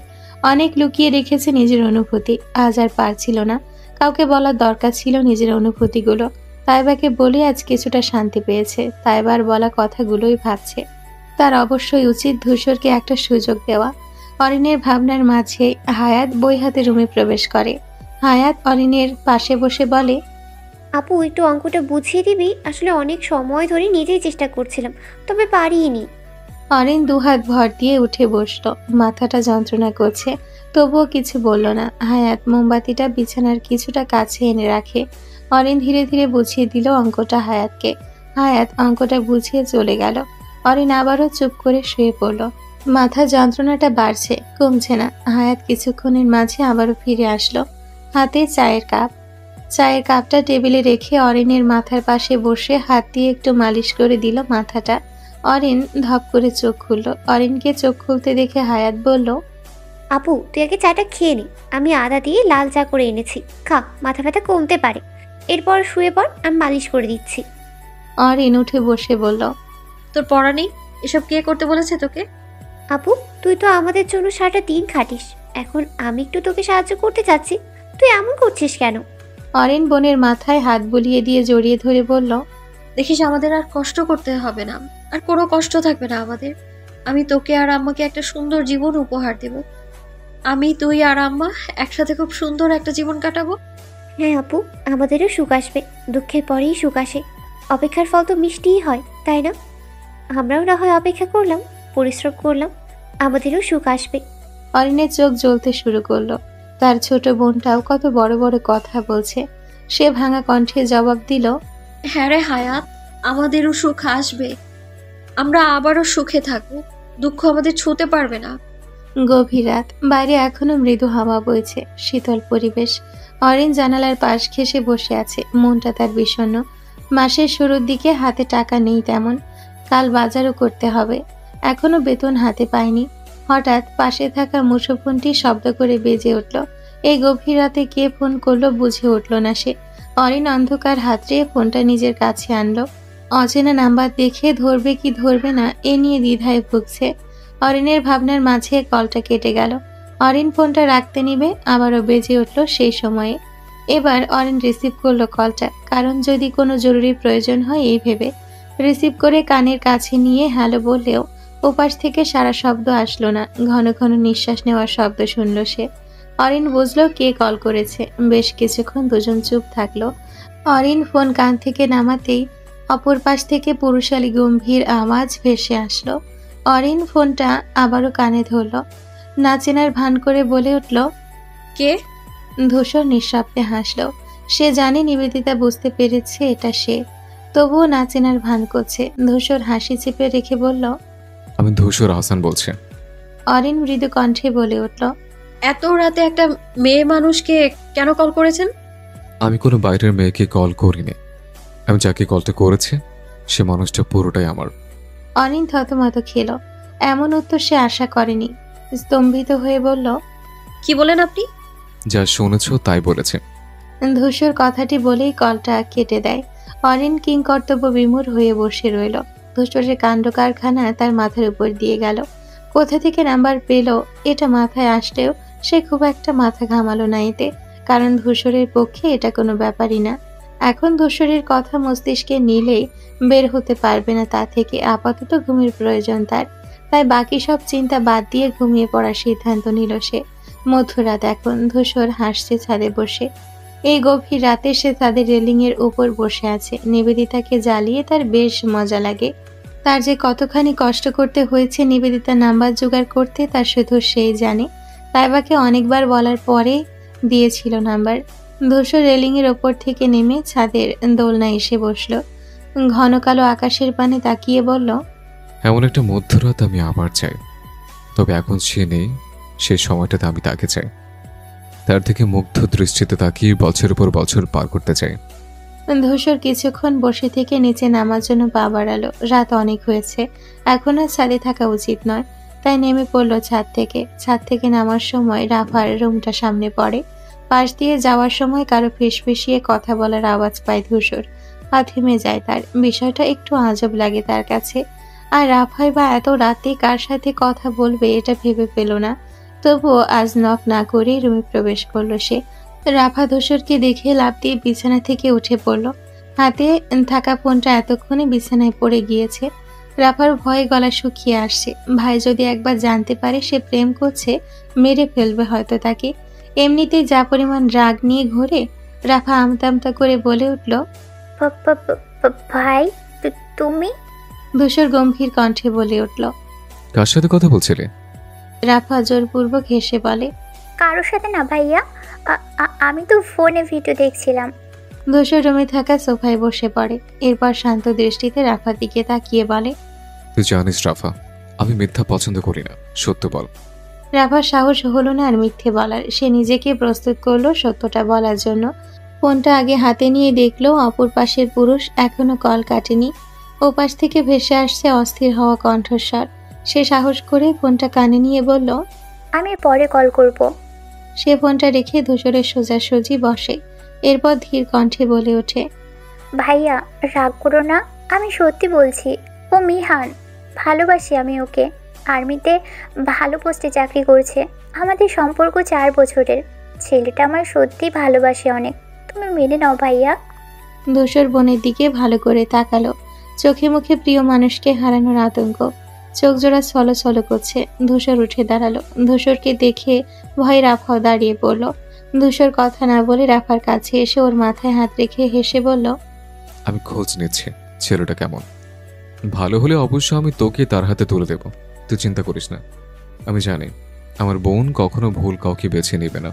অনেক লুকিয়ে রেখেছে নিজের অনুভূতি, আজ আর পারছিল না। কাউকে বলার দরকার ছিল নিজের অনুভূতিগুলো। তাইবাকে বলে আজ কিছুটা শান্তি পেয়েছে। তাইবার বলা কথাগুলোই ভাবছে। তার অবশ্যই উচিত ধূসরকে একটা সুযোগ দেওয়া। অরিনের ভাবনার মাঝে হায়াত বই হাতে রুমে প্রবেশ করে। হায়াত অরিনের পাশে বসে বলে, আপু একটু অঙ্কটা বুঝিয়ে দিবি? আসলে অনেক সময় ধরে নিজেই চেষ্টা করছিলাম, তবে পারিনি। অরিন 2 হাত ভর দিয়ে উঠে বসলো। মাথাটা যন্ত্রণা করছে, তবুও কিছু বলল না। হায়াত মোমবাতিটা বিছানার কিছুটা কাছে এনে রাখে। অরিন ধীরে ধীরে বুঝিয়ে দিল অঙ্কটা হায়াতকে। হায়াত অঙ্কটা বুঝিয়ে চলে গেল। অরিন আবারও চুপ করে শুয়ে পড়ল। মাথা যন্ত্রণাটা বাড়ছে, কমছে না। হায়াত কিছুক্ষণের মাঝে আবারও ফিরে আসলো। হাতে চায়ের কাপ। চায়ের কাপটা টেবিলে রেখে অরিনের মাথার পাশে বসে হাত দিয়ে একটু মালিশ করে দিল মাথাটা। অরিন ধপ করে চোখ খুলল। অরিনকে চোখ খুলতে দেখে হায়াত বলল, আপু তুই আগে চাটা খেয়ে নি, আমি আদা দিয়ে লাল চা করে এনেছি, খা, মাথা ব্যথা কমতে পারে। এরপর শুয়ে পড়, আমি মালিশ করে দিচ্ছি। অরিন উঠে বসে বলল, তোর পড়া নেই? এসব কে করতে বলেছে তোকে? আপু তুই তো আমাদের জন্য সারাটা দিন খাটিস, এখন আমি একটু তোকে সাহায্য করতে চাচ্ছি, তুই এমন করছিস কেন? অরিন বোনের মাথায় হাত বুলিয়ে দিয়ে জড়িয়ে ধরে বলল, দেখিস আমাদের আর কষ্ট করতে হবে না, আর কোনো কষ্ট থাকবে না আমাদের। আমি তোকে আর আম্মাকে একটা সুন্দর জীবন উপহার দেব। আমি, তুই আর আম্মা একসাথে খুব সুন্দর একটা জীবন কাটাবো। হ্যাঁ আপু, আমাদেরও সুখ আসবে, দুঃখের পরেই সুখ আসে। অপেক্ষার ফল তো মিষ্টিই হয়, তাই না? আমরাও না হয় অপেক্ষা করলাম, পরিশ্রম করলাম, আমাদেরও সুখ আসবে। অরিনের চোখ জ্বলতে শুরু করলো। তার ছোট বোনটাও কত বড় বড় কথা বলছে। সে ভাঙা কণ্ঠে জবাব দিল, হ্যাঁ রে হায়াত, আমাদেরও সুখ আসবে, আমরা আবারও সুখে থাকবো, দুঃখ আমাদের ছুঁতে পারবে না। গভীর রাত, বাইরে এখনো মৃদু হাওয়া বইছে, শীতল পরিবেশ। অরিন জানালার পাশ ঘেঁষে বসে আছে, মনটা তার বিষণ্ণ। মাসের শুরুর দিকে হাতে টাকা নেই তেমন, কাল বাজারও করতে হবে, এখনো বেতন হাতে পায়নি। হঠাৎ পাশে থাকা মুঠোফোনটি শব্দ করে বেজে উঠল। এই গভীর রাতে কে ফোন করলো বুঝে উঠল না সে। অরিন অন্ধকার হাতড়ে ফোনটা নিজের কাছে আনলো। অচেনা নাম্বার দেখে ধরবে কি ধরবে না এ নিয়ে দ্বিধায় ভুগছে। অরিনের ভাবনার মাঝে কলটা কেটে গেল। অরিন ফোনটা রাখতে নিবে, আবারও বেজে উঠল সেই সময়ে। এবার অরিন রিসিভ করলো কলটা, কারণ যদি কোনো জরুরি প্রয়োজন হয় এই ভেবে। রিসিভ করে কানের কাছে নিয়ে হ্যালো বললেও ওপাশ থেকে সারা শব্দ আসলো না। ঘন ঘন নিঃশ্বাস নেওয়ার শব্দ শুনল সে। অরিন বুঝলো কে কল করেছে। বেশ কিছুক্ষণ দুজন চুপ থাকলো। অরিন ফোন কান থেকে নামাতেই অপর পাশ থেকে পুরুষালী গম্ভীর আওয়াজ ভেসে আসলো। অরিন ফোনটা আবারও কানে ধরল। না চেনার ভান করে বলে উঠল, কে? ধূসর নিঃশব্দে হাসল। সে জানে নিবেদিতা বুঝতে পেরেছে এটা সে, তবুও না চেনার ভান করছে। ধূসর হাসি চেপে রেখে বলল, আমি ধূসর হাসান বলছি। অরিন মৃদু কণ্ঠে বলে উঠল, এত রাতে একটা মেয়ে মানুষকে কেন কল করেছেন? আমি কোনো বাইরের মেয়েকে কল করিনি। আমি যাকে কলটা করেছি সে মানুষটা পুরোটাই আমার। অরিন থতমত খেল। এমন উত্তর সে আশা করেনি। স্তম্ভিত হয়ে বলল, কি বলেন আপনি? যা শুনেছ তাই বলেছে। ধূসর কথাটি বলেই কলটা কেটে দেয়। অরিন কিংকর্তব্য বিমূঢ় হয়ে বসে রইল। ধূসরের কাণ্ড কারখানা তার মাথার উপর দিয়ে গেল। কোথা থেকে নাম্বার পেল এটা মাথায় আসলেও সে খুব একটা মাথা ঘামালো না এতে, কারণ ধূসরের পক্ষে এটা কোনো ব্যাপারই না। এখন ধূসরের কথা মস্তিষ্কে নিলেই বের হতে পারবে না তা থেকে। আপাতত ঘুমের প্রয়োজন তার, তাই বাকি সব চিন্তা বাদ দিয়ে ঘুমিয়ে পড়ার সিদ্ধান্ত নিল সে। মধ্যরাত এখন। ধূসর হাসছে ছাদে বসে। এই গভীর রাতে সে তাদের রেলিং এর উপর বসে আছে। নিবেদিতাকে জ্বালিয়ে তার বেশ মজা লাগে। তার যে কতখানি কষ্ট করতে হয়েছে নিবেদিতার নাম্বার জোগাড় করতে তা শুধু সেই জানে। তাইবাকে অনেকবার বলার পরে দিয়েছিল নাম্বার। ধূসর রেলিং এর ওপর থেকে নেমে ছাদের দোলনায় এসে বসলো। ঘন কালো আকাশের পানে তাকিয়ে বলল, এমন একটা মধ্যরাত আমি আবার চাই, তবে এখন সে নেই। সে সময়টাতে আমি তাকে চাই। তার থেকে মুগ্ধ দৃষ্টিতে তাকিয়ে বছর পর বছর পার করতে চাই। ধূসর কিছুক্ষণ বসে থেকে নিচে নামার জন্য পা বাড়ালো। রাত অনেক হয়েছে, এখন আর ছাদে থাকা উচিত নয়, তাই নেমে পড়ল ছাদ থেকে। ছাদ থেকে নামার সময় রাফার রুমটা সামনে পড়ে। পাশ দিয়ে যাওয়ার সময় কারো ফিসফিসিয়ে কথা বলার আওয়াজ পায় ধূসর। পা থেমে যায় তার। বিষয়টা একটু আজব লাগে তার কাছে। আর রাফাই বা এত রাতে কার সাথে কথা বলবে এটা ভেবে পেল না। তবুও আজ নক না করেই রুমে প্রবেশ করলো সে। রাফা ধূসরকে দেখে লাফ দিয়ে বিছানা থেকে উঠে পড়ল। হাতে থাকা ফোনটা এতক্ষণে বিছানায় পড়ে গিয়েছে। রাফার ভয়ে গলা শুকিয়ে আসছে। ভাই যদি একবার জানতে পারে সে প্রেম করছে, মেরে ফেলবে হয়তো তাকে। এমনিতেই যা পরিমাণ রাগ নিয়ে ঘোরে। রাফা আমতা আমতা করে বলে উঠল, ভাই তুমি? ধূসর গম্ভীর কণ্ঠে বলে উঠল, কার সাথে কথা বলছিলে? রাফা জোরপূর্বক হেসে বলে, কারোর সাথে না ভাইয়া, আমি তো ফোনে ভিডিও দেখছিলাম। ধূসর রুমে থাকা সোফায় বসে পড়ে। এরপর শান্ত দৃষ্টিতে রাফার দিকে তাকিয়ে বলে, তুই জানিস রাফা, আমি মিথ্যা পছন্দ করি না, সত্য বল। রাফার সাহস হলো না আর মিথ্যে বলার। সে নিজেকে প্রস্তুত করলো সত্যটা বলার জন্য। ফোনটা আগে হাতে নিয়ে দেখলো অপর পাশের পুরুষ এখনো কল কাটেনি। ওপাশ থেকে ভেসে আসছে অস্থির হওয়া কণ্ঠস্বর। সে সাহস করে ফোনটা কানে নিয়ে বলল, আমি পরে কল করব। সে ফোনটা রেখে ধূসরের সোজাসুজি বসে। এরপর ধীর কণ্ঠে বলে ওঠে, ভাইয়া রাগ করো না, আমি সত্যি বলছি। ও মিহান, ভালোবাসি আমি ওকে। আর্মিতে ভালো পোস্টে চাকরি করছে। আমাদের সম্পর্ক 4 বছরের। ছেলেটা আমার সত্যি ভালোবাসে অনেক। তুমি মেনে নাও ভাইয়া। ধূসর বোনের দিকে ভালো করে তাকালো। চোখে মুখে প্রিয় মানুষকে হারানোর আতঙ্ক। চোখ জোড়া ছলো ছলো করছে। ধূসর উঠে দাঁড়ালো। ধূসরকে দেখে ভয়ে রাফাও দাঁড়িয়ে পড়ল। ধূসর কথা না বলে রাফার কাছে এসে ওর মাথায় হাত রেখে হেসে বলল, আমি খোঁজ নিচ্ছি ছেলেটা কেমন। ভালো হলে অবশ্য আমি তোকে তার হাতে তুলে দেব, তুই চিন্তা করিস না। আমি জানি আমার বোন কখনো ভুল কাউকে বেছে নেবে না।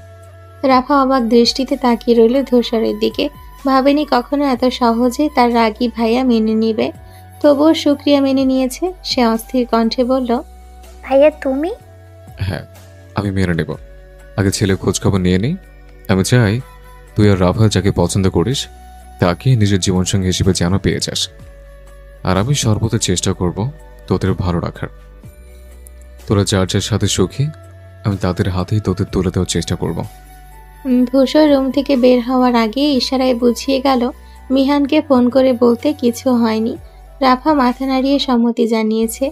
রাফা অবাক দৃষ্টিতে তাকিয়ে রইল ধূসরের দিকে। ভাবেনি কখনো এত সহজে তার রাগী ভাইয়া মেনে নিবে। তবুও শুক্রিয়া মেনে নিয়েছে। সে অস্থির কণ্ঠে বলল, ভাইয়া তুমি? হ্যাঁ, আমি মেনে নেব। আগে ছেলে খোঁজ খবর নিয়ে নেই। আমি চাই তুই আর রাফা যাকে পছন্দ করিস তাকে নিজের জীবনসঙ্গী হিসেবে যেন পেয়ে যাস। আর আমি সর্বদা চেষ্টা করব তোদের ভালো রাখার। তোরা যার যার সাথে সুখী, আমি তাদের হাতেই তোদের তুলে দেওয়ার চেষ্টা করব। ধূসর রুম থেকে বের হওয়ার আগে ইশারায় বুঝিয়ে গেল মিহানকে ফোন করে বলতে কিছু হয়নি। রাফা মাথা নাড়িয়ে সম্মতি জানিয়েছে।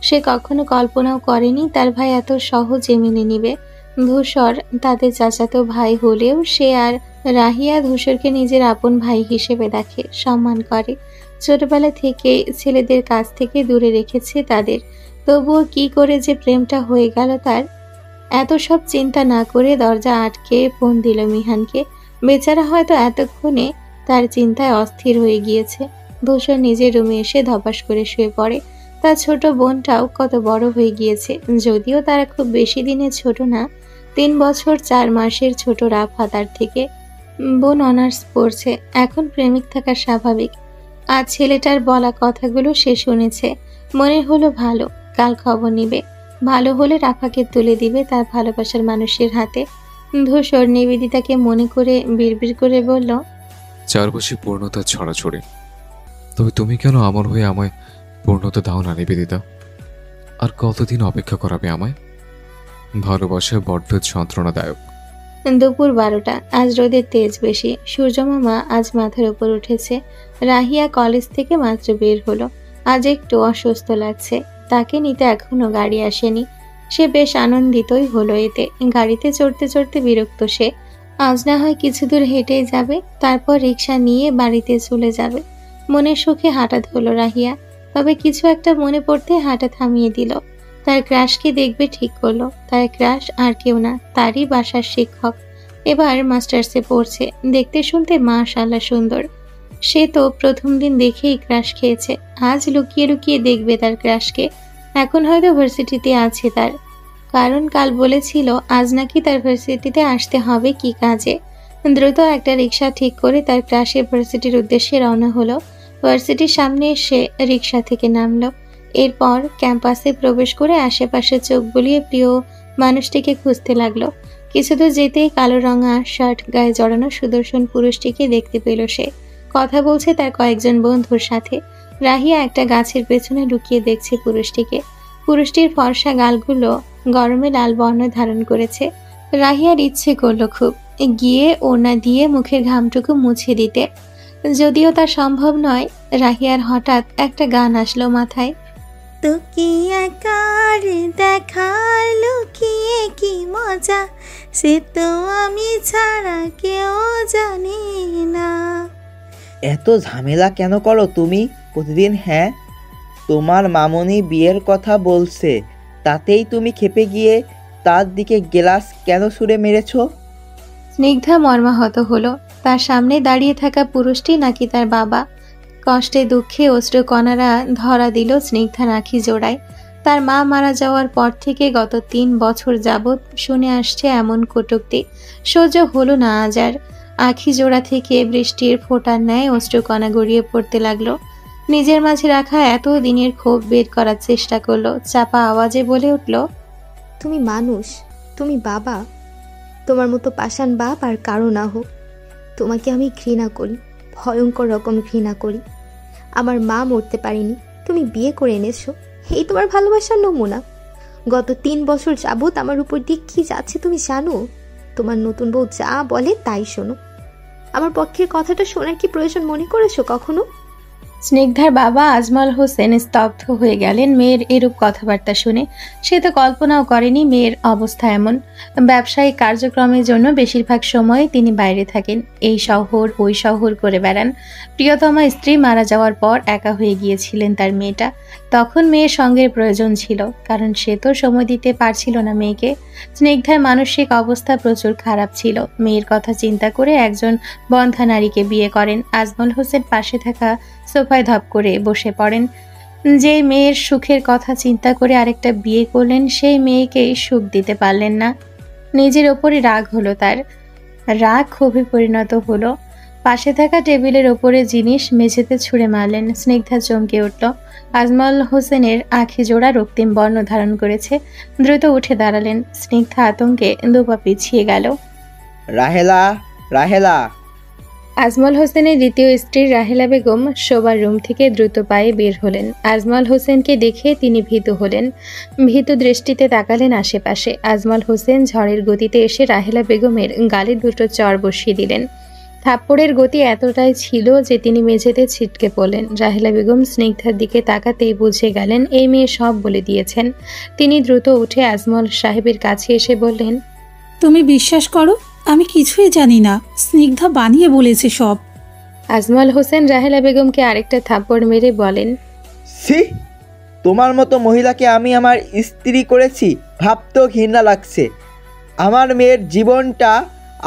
সে কখনো কল্পনাও করেনি তার ভাই এত সহজে মেনে নিবে। ধূসর তাদের চাচাতো ভাই হলেও সে আর রাহিয়া ধূসরকে নিজের আপন ভাই হিসেবে দেখে, সম্মান করে। ছোটবেলা থেকে ছেলেদের কাছ থেকে দূরে রেখেছে তাদের। তবুও কি করে যে প্রেমটা হয়ে গেল তার। এত সব চিন্তা না করে দরজা আটকে ফোন দিল মিহানকে। বেচারা হয়তো এতক্ষণে তার চিন্তায় অস্থির হয়ে গিয়েছে। ধূসর নিজের রুমে এসে ধপাস করে শুয়ে পড়ে। তার ছোট বোনটাও কত বড় হয়ে গিয়েছে, যদিও তারা খুব বেশি দিনের ছোট না, 3 বছর 4 মাসের ছোট রাফা তার থেকে। বোন অনার্স পড়ছে, এখন প্রেমিক থাকা স্বাভাবিক। আজ ছেলেটার বলা কথাগুলো সে শুনেছে, মনে হলো ভালো, কাল খবর নিবে। ভালো হলে রাফাকে তুলে দিবে তার ভালোবাসার মানুষের হাতে। ধূসর নিবেদিতাকে মনে করে বিড়বিড় করে বলল, চারপাশে পূর্ণতা ছড়াছড়ি, তবে তুমি কেন আমার হয়ে আমায় পূর্ণতা দাও না নিবেদিতা? আর কতদিন অপেক্ষা করাবে আমায়? ভালোবাসা বড্ড যন্ত্রণাদায়ক। দুপুর 12টা। আজ রোদের তেজ বেশি। সূর্যমামা আজ মাথার উপর উঠেছে। রাহিয়া কলেজ থেকে মাত্র বের হলো। আজ একটু অসুস্থ লাগছে। তাকে নিতে এখনো গাড়ি আসেনি। সে বেশ আনন্দিতই হলো এতে। গাড়িতে চড়তে চড়তে বিরক্ত সে। আজ না হয় কিছু দূর হেঁটেই যাবে, তারপর রিক্সা নিয়ে বাড়িতে চলে যাবে। মনের সুখে হাঁটা ধরল রাহিয়া। তবে কিছু একটা মনে পড়তে হাঁটা থামিয়ে দিল। তার ক্রাশকে দেখবে ঠিক করলো। তার ক্রাশ আর কেউ না, তারই বাসার শিক্ষক। এবার মাস্টার্সে পড়ছে। দেখতে শুনতে মাশাআল্লাহ সুন্দর। সে তো প্রথম দিন দেখেই ক্রাশ খেয়েছে। আজ লুকিয়ে লুকিয়ে দেখবে তার ক্রাশকে। এখন হয়তো ভার্সিটিতে আছে তার, কারণ কাল বলেছিল আজ নাকি তার ভার্সিটিতে আসতে হবে কি কাজে। দ্রুত একটা রিক্সা ঠিক করে তার ক্রাশে ভার্সিটির উদ্দেশ্যে রওনা হলো। ভার্সিটির সামনে এসে রিক্সা থেকে নামলো। এরপর ক্যাম্পাসে প্রবেশ করে আশেপাশে চোখ বুলিয়ে প্রিয় মানুষটিকে খুঁজতে লাগলো। কিছু দূর যেতেই কালো রঙা শার্ট গায়ে জড়ানো সুদর্শন পুরুষটিকে দেখতে পেল সে। কথা বলছে তার কয়েকজন বন্ধুর সাথে। রাহিয়া একটা গাছের পেছনে লুকিয়ে দেখছে পুরুষটিকে। পুরুষটির ফর্সা গালগুলো গরমে লাল বর্ণ ধারণ করেছে। রাহিয়ার ইচ্ছে করলো খুব গিয়ে ওড়না দিয়ে মুখের ঘামটুকু মুছে দিতে, যদিও তা সম্ভব নয়। রাহিয়ার হঠাৎ একটা গান আসলো মাথায়। তো কি আকার দেখালো কি কি মজা, সে তো আমি ছাড়া কেউ জানে না। এত ঝামেলা কেন করো তুমি প্রতিদিন? হ্যাঁ, তোমার মামনি বিয়ের কথা বলছে, তাতেই তুমি খেপে গিয়ে তার দিকে গ্লাস কেন ছুঁড়ে মেরেছো? স্নিগ্ধা মর্মাহত হলো। তার সামনে দাঁড়িয়ে থাকা পুরুষটি নাকি তার বাবা। কষ্টে দুঃখে অশ্রুকণারা ধরা দিল স্নিগ্ধার আঁখি জোড়ায়। তার মা মারা যাওয়ার পর থেকে গত 3 বছর যাবৎ শুনে আসছে এমন কটূক্তি। সহ্য হলো না আজ আর। আঁখি জোড়া থেকে বৃষ্টির ফোঁটার ন্যায় অশ্রুকণা গড়িয়ে পড়তে লাগলো। নিজের মাঝে রাখা এত দিনের ক্ষোভ বের করার চেষ্টা করলো। চাপা আওয়াজে বলে উঠল, তুমি মানুষ, তুমি বাবা। তোমার মতো পাষাণ বাপ আর কারো না হোক। তোমাকে আমি ঘৃণা করি, ভয়ঙ্কর রকম ঘৃণা করি। আমার মা মরতে পারেনি, তুমি বিয়ে করে এনেছো, এই তোমার ভালোবাসার নমুনা। গত 3 বছর যাবৎ আমার উপর দিয়ে কি যাচ্ছে তুমি জানো? তোমার নতুন বউ যা বলে তাই শোনো। আমার পক্ষের কথাটা শোনার কি প্রয়োজন মনে করেছো কখনো? স্নিগ্ধার বাবা আজমল হোসেন স্তব্ধ হয়ে গেলেন মেয়ের এরূপ কথাবার্তা শুনে। সে তো কল্পনাও করেনি মেয়ের অবস্থা এমন। ব্যবসায়িক কার্যক্রমের জন্য বেশিরভাগ সময় তিনি বাইরে থাকেন, এই শহর ওই শহর করে বেড়ান। প্রিয়তমা স্ত্রী মারা যাওয়ার পর একা হয়ে গিয়েছিলেন তার মেয়েটা। তখন মেয়ের সঙ্গের প্রয়োজন ছিল, কারণ সে তো সময় দিতে পারছিল না মেয়েকে। স্নিগ্ধার মানসিক অবস্থা প্রচুর খারাপ ছিল। মেয়ের কথা চিন্তা করে একজন বন্ধা নারীকে বিয়ে করেন। আজমল হোসেন পাশে থাকা সোফায় ধপ করে বসে পড়েন। যে মেয়ের সুখের কথা চিন্তা করে আরেকটা বিয়ে করলেন, সেই মেয়েকে সুখ দিতে পারলেন না। নিজের ওপরে রাগ হলো তার। রাগ ক্ষোভে পরিণত হলো। পাশে থাকা টেবিলের ওপরে জিনিস মেঝেতে ছুঁড়ে মারলেন। স্নিগ্ধা চমকে উঠল। আজমল হোসেনের আঁখি জোড়া রক্তিম বর্ণ ধারণ করেছে। দ্রুত উঠে দাঁড়ালেন। স্নিগ্ধা আতঙ্কে দুপা পিছিয়ে গেল। রাহেলা, রাহেলা। আজমল হোসেনের দ্বিতীয় স্ত্রী রাহেলা বেগম শোবার রুম থেকে দ্রুত পায়ে বের হলেন। আজমল হোসেনকে দেখে তিনি ভীত হলেন। ভীত দৃষ্টিতে তাকালেন আশেপাশে। আজমল হোসেন ঝড়ের গতিতে এসে রাহেলা বেগমের গালে 2টো চড় বসিয়ে দিলেন। থাপ্পড়ের গতি এতটাই ছিল যে তিনি মেঝেতে ছিটকে পড়লেন। রাহেলা বেগম স্নিগ্ধার দিকে তাকাতেই বুঝে গেলেন, এই মেয়ে সব বলে দিয়েছেন। তিনি দ্রুত উঠে আজমল সাহেবের কাছে এসে বললেন, তুমি বিশ্বাস করো, আমি কিছুই জানি না, স্নিগ্ধা বানিয়ে বলেছে সব। আজমল হোসেন রাহেলা বেগমকে আরেকটা থাপ্পড় মেরে বলেন, ছি, তোমার মতো মহিলাকে আমি আমার স্ত্রী করেছি ভাবতেও ঘৃণা লাগছে। আমার মেয়ের জীবনটা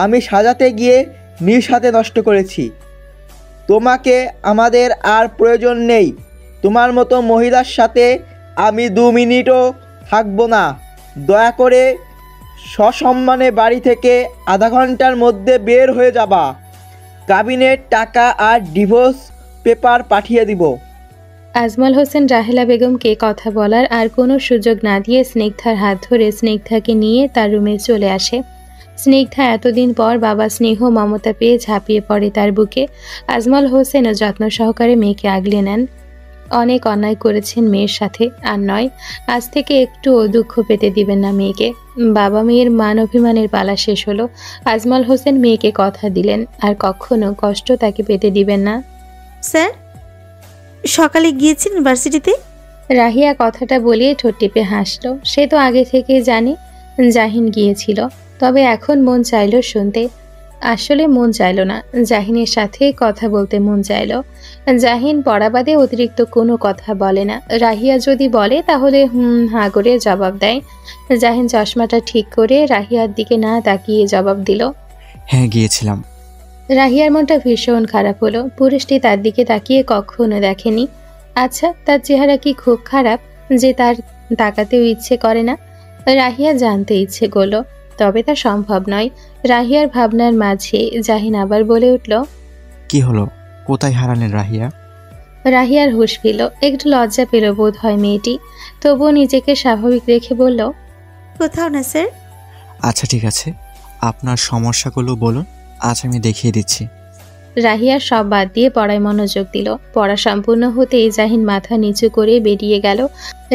আমি সাজাতে গিয়ে নিঃস্বার্থে নষ্ট করেছি। তোমাকে আমাদের আর প্রয়োজন নেই। তোমার মতো মহিলার সাথে আমি 2 মিনিটও থাকবো না। দয়া করে সসম্মানে বাড়ি থেকে আধা ঘন্টার মধ্যে বের হয়ে যাবা। কাবিনের টাকা আর ডিভোর্স পেপার পাঠিয়ে দিব। আজমল হোসেন রাহেলা বেগমকে কথা বলার আর কোনো সুযোগ না দিয়ে স্নিগ্ধার হাত ধরে স্নিগ্ধাকে নিয়ে তার রুমে চলে আসে। স্নিগ্ধা এতদিন পর বাবা স্নেহ মমতা পেয়ে ঝাঁপিয়ে পড়ে তার বুকে। আজমল হোসেনও যত্ন সহকারে মেয়েকে আগলে নেন। অনেক অন্যায় করেছেন মেয়ের সাথে, আর নয়, আজ থেকে একটুও দুঃখ পেতে দিবেন না মেয়েকে। বাবা মেয়ের মান অভিমানের পালা শেষ হলো। আজমল হোসেন মেয়েকে কথা দিলেন আর কখনো কষ্ট তাকে পেতে দিবেন না। স্যার, সকালে গিয়েছেন ইউনিভার্সিটিতে? রাহিয়া কথাটা বলিয়ে ঠোঁট টিপে হাসলো। সে তো আগে থেকেই জানে জাহিন গিয়েছিল, তবে এখন মন চাইল শুনতে। আসলে মন চাইল না, জাহিনের সাথে কথা বলতে মন চাইল। জাহিন পড়া বাদে অতিরিক্ত কোনো কথা বলে না। রাহিয়া যদি বলে তাহলে হা করে জবাব দেয়। জাহিন চশমাটা ঠিক করে রাহিয়ার দিকে না তাকিয়ে জবাব দিল, হ্যাঁ গিয়েছিলাম। রাহিয়ার মনটা ভীষণ খারাপ হলো। পুরুষটি তার দিকে তাকিয়ে কখনো দেখেনি। আচ্ছা, তার চেহারা কি খুব খারাপ যে তার তাকাতেও ইচ্ছে করে না? রাহিয়া জানতে ইচ্ছে করলো, তবে তা সম্ভব নয়। রাহিয়ার ভাবনার মাঝে জাহিন আবার বলে উঠল, কি হলো, কোথায় হারালেন রাহিয়া? রাহিয়ার হুঁশ ফিরল। একটু লজ্জা পেল বোধ হয় মেয়েটি, তবুও নিজেকে স্বাভাবিক রেখে বলল, কোথাও না স্যার। আচ্ছা ঠিক আছে, আপনার সমস্যাগুলো বলুন, আজ আমি দেখিয়ে দিচ্ছি। রাহিয়া সব বাদ দিয়ে পড়ায় মনোযোগ দিল। পড়া সম্পূর্ণ হতেই জাহিন মাথা নিচু করে বেরিয়ে গেল।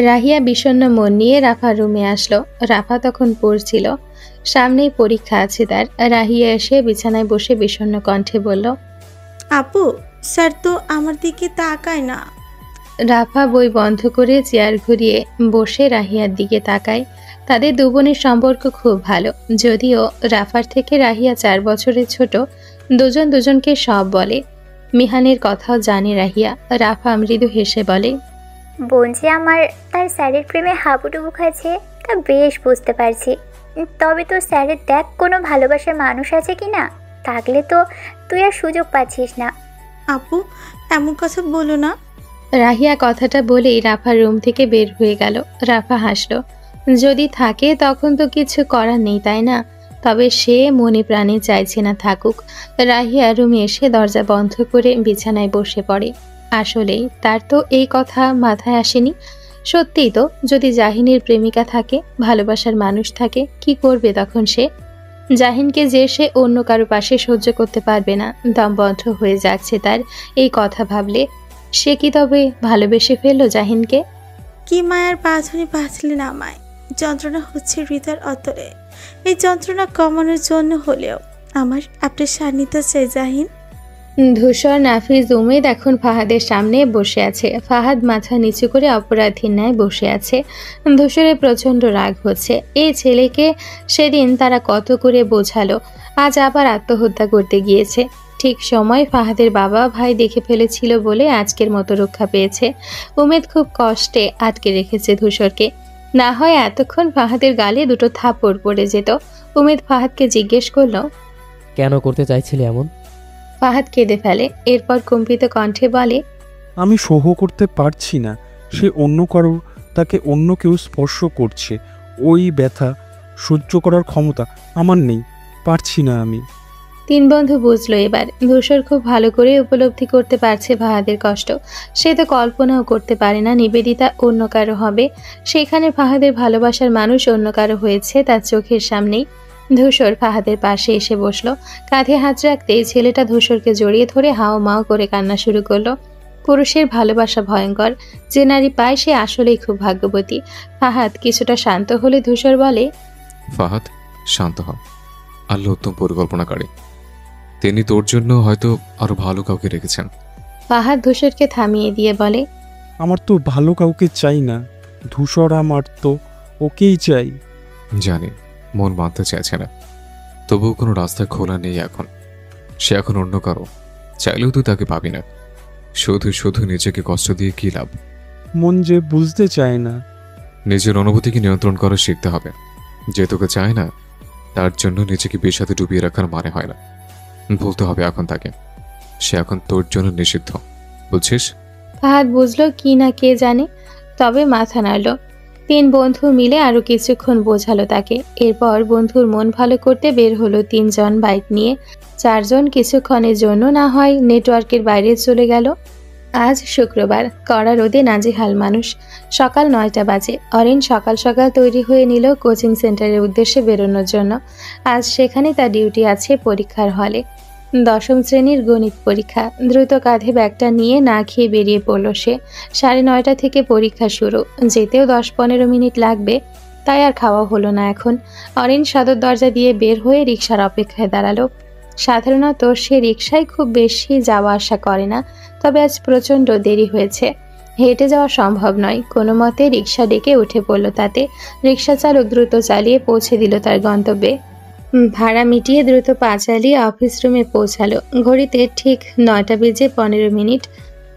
রাহিয়া বিষণ্ণ মন নিয়ে রাফার রুমে আসলো। রাফা তখন পড়ছিল, সামনেই পরীক্ষা আছে তার। রাহিয়া এসে বিছানায় বসে বিষণ্ণ কণ্ঠে বলল, আপু, স্যার তো আমার দিকে তাকায় না। রাফা বই বন্ধ করে চেয়ার ঘুরিয়ে বসে রাহিয়ার দিকে তাকায়। তাদের দুবোনের সম্পর্ক খুব ভালো, যদিও রাফার থেকে রাহিয়া 4 বছরের ছোট। দুজন দুজনকে সব বলে। মিহানের কথাও জানে রাহিয়া। রাফা মৃদু হেসে বলে, বোন যে আমার তার স্যারের প্রেমে হাবুডুবু খাচ্ছে তা বেশ বুঝতে পারছি। তবে তো স্যারের দেখ কোনো ভালোবাসার মানুষ আছে কি না, থাকলে তো তুই আর সুযোগ পাচ্ছিস না। আপু, এমন কথা বলো না। রাহিয়া কথাটা বলেই রাফার রুম থেকে বের হয়ে গেল। রাফা হাসলো। যদি থাকে তখন তো কিছু করার নেই, তাই না? তবে সে মনে প্রাণে চাইছে না থাকুক। রাহিয়া রুমে এসে দরজা বন্ধ করে বিছানায় বসে পড়ে। আসলেই তার তো এই কথা মাথায় আসেনি। সত্যিই তো, যদি জাহিনের প্রেমিকা থাকে, ভালোবাসার মানুষ থাকে, কি করবে তখন সে? জাহিনকে যে সে অন্য কারো পাশে সহ্য করতে পারবে না, দম বন্ধ হয়ে যাচ্ছে তার এই কথা ভাবলে। সে কি তবে ভালোবেসে ফেললো জাহিনকে? কি মায়ার বাঁধনে বাঁধলেন আমায়, যন্ত্রণা হচ্ছে হৃদয়ের অতলে। এই যন্ত্রণা কমানোর জন্য হলেও আমার আপনার সান্নিধ্য চাই জাহিন। ধূসর, নাফিজ, উমেদ এখন ফাহাদের সামনে বসে আছে। ফাহাদ মাথা নিচু করে অপরাধীর ন্যায় বসে আছে। ধূসরের প্রচণ্ড রাগ হচ্ছে। এই ছেলেকে সেদিন তারা কত করে বোঝালো, আজ আবার আত্মহত্যা করতে গিয়েছে। ঠিক সময় ফাহাদের বাবা ভাই দেখে ফেলেছিল বলে আজকের মতো রক্ষা পেয়েছে। উমেদ খুব কষ্টে আটকে রেখেছে ধূসরকে, না হয় এতক্ষণ ফাহাদের গালে 2 থাপ্পড় পড়ে যেত। উমেদ ফাহাদকে জিজ্ঞেস করলো, কেন করতে চাইছিলে এমন? ফাহাদ কেঁদে ফেলে। এরপর কম্পিত কণ্ঠে বলে, আমি সহ্য করতে পারছি না, সে অন্য কারোর, তাকে অন্য কেউ স্পর্শ করছে। ওই ব্যথা সহ্য করার ক্ষমতা আমার নেই, পারছি না আমি। 3 বন্ধু বুঝলো এবার। ধূসর খুব ভালো করে উপলব্ধি করতে পারছে ফাহাদের কষ্ট। সে তো কল্পনাও করতে পারে না নিবেদিতা অন্য কারো হবে। সেখানে ফাহাদের ভালোবাসার মানুষ অন্য কারো হয়েছে তার চোখের সামনেই। ধূসর ফাহাদের পাশে এসে বসলো। কাঁধে হাত রাখতেই ছেলেটা ধূসরকে জড়িয়ে ধরে হাও মাও করে কান্না শুরু করলো। পুরুষের ভালোবাসা ভয়ঙ্কর। যে নারী পায় সে আসলেই খুব ভাগ্যবতী। ফাহাদ কিছুটা শান্ত হলে ধূসর বলে, ফাহাদ, শান্ত হ। আল্লাহ উত্তম পরিকল্পনাকারী। তিনি তোর জন্য হয়তো আরো ভালো কাউকে রেখেছেন। ফাহাদ ধূসরকে থামিয়ে দিয়ে বলে, আমার তো ভালো কাউকে চাই না, ধূসর আমার তো ওকেই চাই। জানি মন মানতে চাইছে না, তবুও কোনো রাস্তা খোলা নেই এখন। সে এখন অন্য কারো, চাইলেও তুই তাকে পাবি না। শুধু শুধু নিজেকে কষ্ট দিয়ে কী লাভ? মন যে বুঝতে চায় না। নিজের অনুভূতিকে নিয়ন্ত্রণ করা শিখতে হবে। যে তোকে চায় না তার জন্য নিজেকে বিষাদে ডুবিয়ে রাখার মানে হয় না। বলতে হবে এখন তাকে, সে এখন তোর জন্য নিষিদ্ধ, বুঝছিস? ফাহাদ বুঝলো কি না কে জানে, তবে মাথা নাড়ল। 3 বন্ধু মিলে আরো কিছুক্ষণ বোঝালো তাকে। এরপর বন্ধুর মন ভালো করতে বের হলো 3 জন বাইক নিয়ে। 4 জন কিছুক্ষণের জন্য না হয় নেটওয়ার্কের বাইরে চলে গেল। আজ শুক্রবার, কড়া রোদে নাজেহাল মানুষ। সকাল 9টা বাজে। অরিন সকাল সকাল তৈরি হয়ে নিল কোচিং সেন্টারের উদ্দেশ্যে বেরোনোর জন্য। আজ সেখানে তার ডিউটি আছে পরীক্ষার হলে। 10ম শ্রেণীর গণিত পরীক্ষা। দ্রুত কাঁধে ব্যাগটা নিয়ে না খেয়ে বেরিয়ে পড়ল সে। 9:30 থেকে পরীক্ষা শুরু, যেতেও 10-15 মিনিট লাগবে, তাই আর খাওয়া হলো না এখন। অরিন সদর দরজা দিয়ে বের হয়ে রিকশার অপেক্ষায় দাঁড়ালো। সাধারণত সে রিকশায় খুব বেশি যাওয়া আসা করে না, তবে আজ প্রচণ্ড দেরি হয়েছে। হেঁটে যাওয়া সম্ভব নয়। কোনো মতে রিকশা ডেকে উঠে পড়ল তাতে। রিকশা চালক দ্রুত চালিয়ে পৌঁছে দিল তার গন্তব্যে। ভাড়া মিটিয়ে দ্রুত পা চালিয়ে অফিস রুমে পৌঁছালো। ঘড়িতে ঠিক 9:15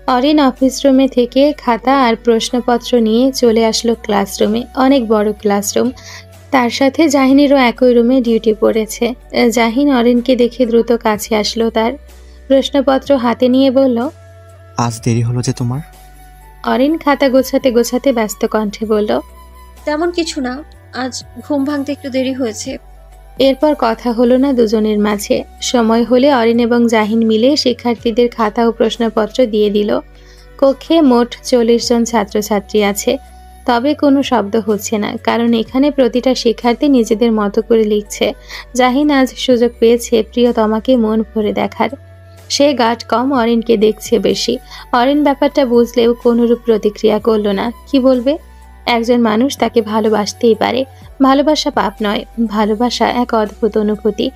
অরিন অফিস রুমে থেকে খাতা আর প্রশ্নপত্র নিয়ে চলে আসলো ক্লাসরুমে। অনেক বড় ক্লাসরুম, তার সাথে জাহিনেরও একই রুমে ডিউটি পড়েছে। জাহিন অরিনকে দেখে দ্রুত কাছে আসলো তার। প্রশ্নপত্র হাতে নিয়ে বলল, আজ দেরি হলো যে তোমার? অরিন খাতা গোছাতে গোছাতে ব্যস্ত কণ্ঠে বলল, তেমন কিছু না, আজ ঘুম ভাঙতে একটু দেরি হয়েছে। এরপর কথা হলো না দুজনের মাঝে। সময় হলে অরিন এবং জাহিন মিলে শিক্ষার্থীদের খাতা ও প্রশ্নপত্র দিয়ে দিল। কক্ষে মোট 40 জন ছাত্রছাত্রী আছে, তবে কোনো শব্দ হচ্ছে না, কারণ এখানে প্রতিটা শিক্ষার্থী নিজেদের মতো করে লিখছে। জাহিন আজ সুযোগ পেয়েছে প্রিয়তমাকে মন ভরে দেখার। সে গাট কম, অরিনকে দেখছে বেশি। অরিন ব্যাপারটা বুঝলেও কোনোরূপ প্রতিক্রিয়া করলো না। কি বলবে? একজন মানুষ তাকে ভালোবাসতেই পারে। ভালোবাসা পাপ নয়, ভালোবাসা এক অদ্ভুত অনুভূতি,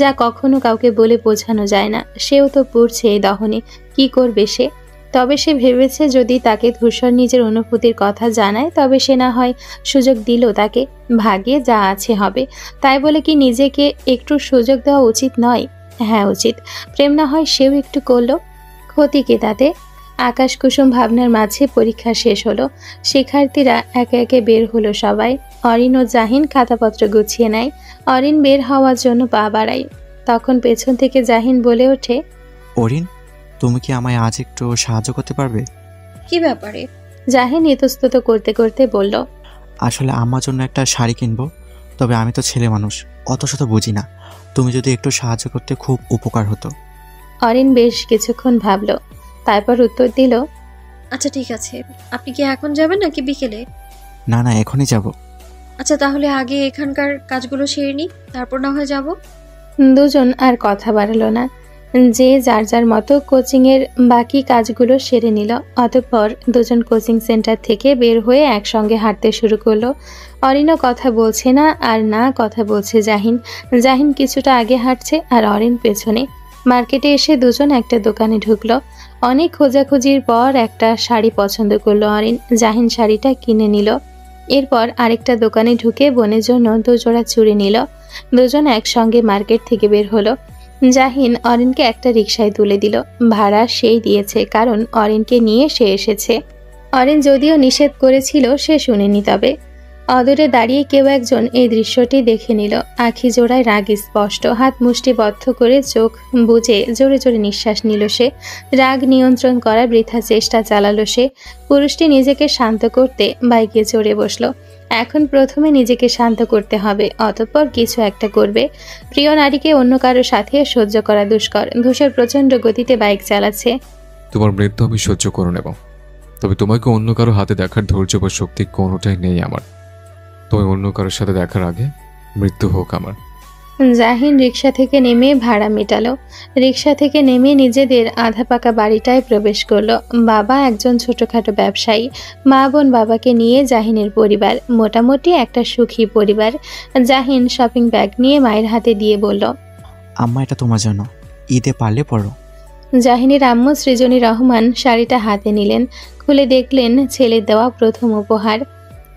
যা কখনো কাউকে বলে বোঝানো যায় না। সেও তো পড়ছে এই দহনে, কি করবে সে? তবে সে ভেবেছে যদি তাকে ধূসর নিজের অনুভূতির কথা জানায় তবে সে না হয় সুযোগ দিল তাকে। ভাগ্যে যা আছে হবে, তাই বলে কি নিজেকে একটু সুযোগ দেওয়া উচিত নয়? হ্যাঁ উচিত। প্রেম না হয় সেও একটু করলো, ক্ষতি কি তাতে? আকাশ কুসুম ভাবনার মাঝে পরীক্ষা শেষ হলো। শিক্ষার্থীরা একে একে বের হলো সবাই। অরিন ও জাহিন খাতাপত্র গুছিয়ে নেয়। অরিন বের হওয়ার জন্য পা বাড়ায়, তখন পেছন থেকে জাহিন বলে ওঠে, অরিন, তুমি কি আমায় আজ একটু সাহায্য করতে পারবে? কি ব্যাপারে? জাহিন ইতস্তত করতে করতে বলল, আসলে আমার জন্য একটা শাড়ি কিনবো, তবে আমি তো ছেলে মানুষ, অত শত বুঝি না। তুমি যদি একটু সাহায্য করতে খুব উপকার হতো। অরিন বেশ কিছুক্ষণ ভাবলো, তারপর উত্তর দিল, আচ্ছা ঠিক আছে। আপনি কি এখন যাবেন নাকি বিকেলে? না না, এখনই যাব। আচ্ছা তাহলে আগে এখানকার কাজগুলো সেরে নিই, তারপর না হয় যাব। দুজন আর কথা বাড়ালো না। যে যার যার মতো কোচিংয়ের বাকি কাজগুলো সেরে নিল। অতঃপর দুজন কোচিং সেন্টার থেকে বের হয়ে একসঙ্গে হাঁটতে শুরু করলো। অরিনও কথা বলছে না, আর না কথা বলছে জাহিন। জাহিন কিছুটা আগে হাঁটছে আর অরিন পেছনে। মার্কেটে এসে দুজন একটা দোকানে ঢুকলো। অনেক খোঁজাখুঁজির পর একটা শাড়ি পছন্দ করলো অরিন। জাহিন শাড়িটা কিনে নিল। এরপর আরেকটা দোকানে ঢুকে বোনের জন্য 2 জোড়া চুড়ি নিল। দুজন একসঙ্গে মার্কেট থেকে বের হলো। জাহিন অরিনকে একটা রিকশায় তুলে দিল। ভাড়া সেই দিয়েছে, কারণ অরিনকে নিয়ে সে এসেছে। অরিন যদিও নিষেধ করেছিল, সে শুনেনি। তবে অদূরে দাঁড়িয়ে কেউ একজন এই দৃশ্যটি দেখে নিল। আখি জোড়ায় রাগ স্পষ্ট। হাত মুষ্টিবদ্ধ করে চোখ বুজে জোরে জোরে নিঃশ্বাস নিল সে। রাগ নিয়ন্ত্রণ করার বৃথা চেষ্টা চালালো সে। পুরুষটি নিজেকে শান্ত করতে বাইকে চড়ে বসলো। এখন প্রথমে নিজেকে শান্ত করতে হবে, অতঃপর কিছু একটা করবে। প্রিয় নারীকে অন্য কারো সাথে সহ্য করা দুষ্কর। ধূসর প্রচণ্ড গতিতে বাইক চালাচ্ছে। তোমার মৃত্যু আমি সহ্য করে নেব, তবে তোমাকে অন্য কারো হাতে দেখার ধৈর্য বা শক্তি কোনোটাই নেই আমার। তুমি অন্য কারোর সাথে দেখার আগে মৃত্যু হোক আমার। জাহিন রিকশা থেকে নেমে ভাড়া মেটালো। রিকশা থেকে নেমে নিজেদের আধা পাকা বাড়িটায় প্রবেশ করলো। বাবা একজন ছোটখাটো ব্যবসায়ী, মা বোন বাবাকে নিয়ে জাহিনের পরিবার। মোটামুটি একটা সুখী পরিবার। জাহিন শপিং ব্যাগ নিয়ে মায়ের হাতে দিয়ে বলল, আম্মা, এটা তোমার জন্য, ঈদে পারলে পড়ো। জাহিনের আম্মু সৃজনী রহমান শাড়িটা হাতে নিলেন। খুলে দেখলেন ছেলের দেওয়া প্রথম উপহার।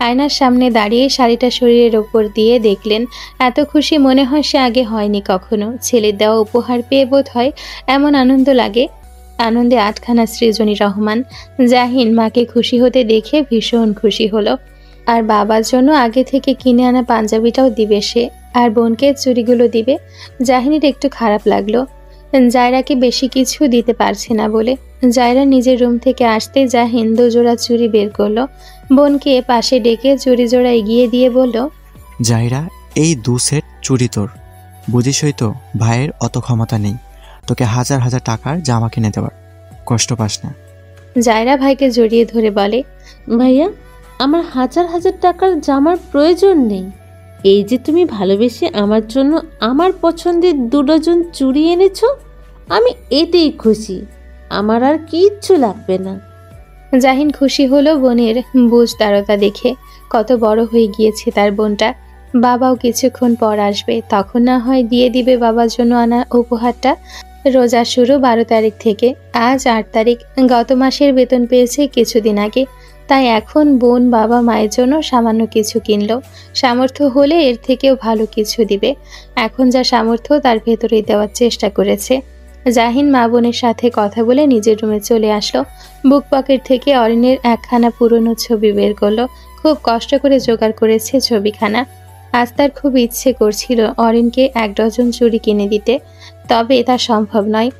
আয়নার সামনে দাঁড়িয়ে শাড়িটা শরীরের ওপর দিয়ে দেখলেন। এত খুশি মনে হয় সে আগে হয়নি কখনো। ছেলের দেওয়া উপহার পেয়ে বোধ হয় এমন আনন্দ লাগে। আনন্দে আটখানা সৃজনী রহমান। জাহিন মাকে খুশি হতে দেখে ভীষণ খুশি হলো। আর বাবার জন্য আগে থেকে কিনে আনা পাঞ্জাবিটাও দিবে সে, আর বোনকে চুড়িগুলো দিবে। জাহিনের একটু খারাপ লাগলো জায়রাকে বেশি কিছু দিতে পারছে না বলে। জায়রা নিজের রুম থেকে আসতে জাহিন 2 জোড়া চুড়ি বের করলো। বোনকে পাশে ডেকে চুড়ি জোড়া এগিয়ে দিয়ে বলল, জাইরা, এই 2 সেট চুড়ি তোর। বুঝিসই তো ভাইয়ের অত ক্ষমতা নেই তোকে হাজার হাজার টাকার জামা কিনে দেওয়ার। কষ্ট পাস না। জায়রা ভাইকে জড়িয়ে ধরে বলে, ভাইয়া, আমার হাজার হাজার টাকার জামার প্রয়োজন নেই। এই যে তুমি ভালোবেসে আমার জন্য আমার পছন্দের 2 ডজন চুড়ি এনেছো, আমি এতেই খুশি। আমার আর কিচ্ছু লাগবে না। জাহিন খুশি হলো বোনের বুঝদারতা দেখে। কত বড় হয়ে গিয়েছে তার বোনটা। বাবাও কিছুক্ষণ পর আসবে, তখন না হয় দিয়ে দিবে বাবার জন্য আনা উপহারটা। রোজা শুরু 12 তারিখ থেকে, আজ 8 তারিখ। গত মাসের বেতন পেয়েছে কিছুদিন আগে, তাই এখন বোন বাবা মায়ের জন্য সামান্য কিছু কিনলো। সামর্থ্য হলে এর থেকেও ভালো কিছু দিবে। এখন যা সামর্থ্য তার ভেতরেই দেওয়ার চেষ্টা করেছে। জাহিন মা বোনের সাথে কথা বলে নিজের রুমে চলে আসলো। বুক পকেট থেকে অরিনের একখানা পুরনো ছবি বের করলো। খুব কষ্ট করে জোগাড় করেছে ছবিখানা। আজ তার খুব ইচ্ছে করছিল অরিনকে 1 ডজন চুড়ি কিনে দিতে, তবে তা সম্ভব নয়।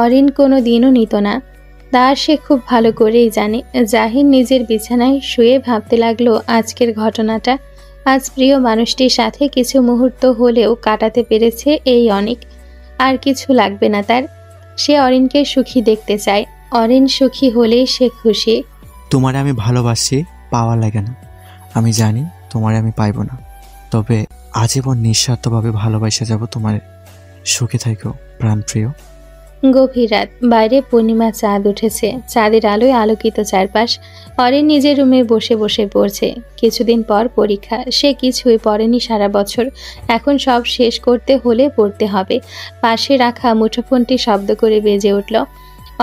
অরিন কোনো দিনও নিত না, তা সে খুব ভালো করেই জানে। জাহিন নিজের বিছানায় শুয়ে ভাবতে লাগলো আজকের ঘটনাটা। আজ প্রিয় মানুষটির সাথে কিছু মুহূর্ত হলেও কাটাতে পেরেছে, এই অনেক। আর কিছু লাগবে না তার। সে অরিনকে সুখী দেখতে চায়। অরিন সুখী হলেই সে খুশি। তোমারে আমি ভালোবাসি, পাওয়া লাগে না। আমি জানি তোমারে আমি পাইব না, তবে আজীবন নিঃস্বার্থভাবে ভালোবাসা যাব তোমার। সুখে থাকো প্রাণপ্রিয়। গভীর রাত, বাইরে পূর্ণিমা চাঁদ উঠেছে। চাঁদের আলোয় আলোকিত চারপাশ। অরিন নিজের রুমে বসে বসে পড়ছে। কিছুদিন পর পরীক্ষা, সে কিছুই পড়েনি সারা বছর। এখন সব শেষ করতে হলে পড়তে হবে। পাশে রাখা মুঠোফোনটি শব্দ করে বেজে উঠল।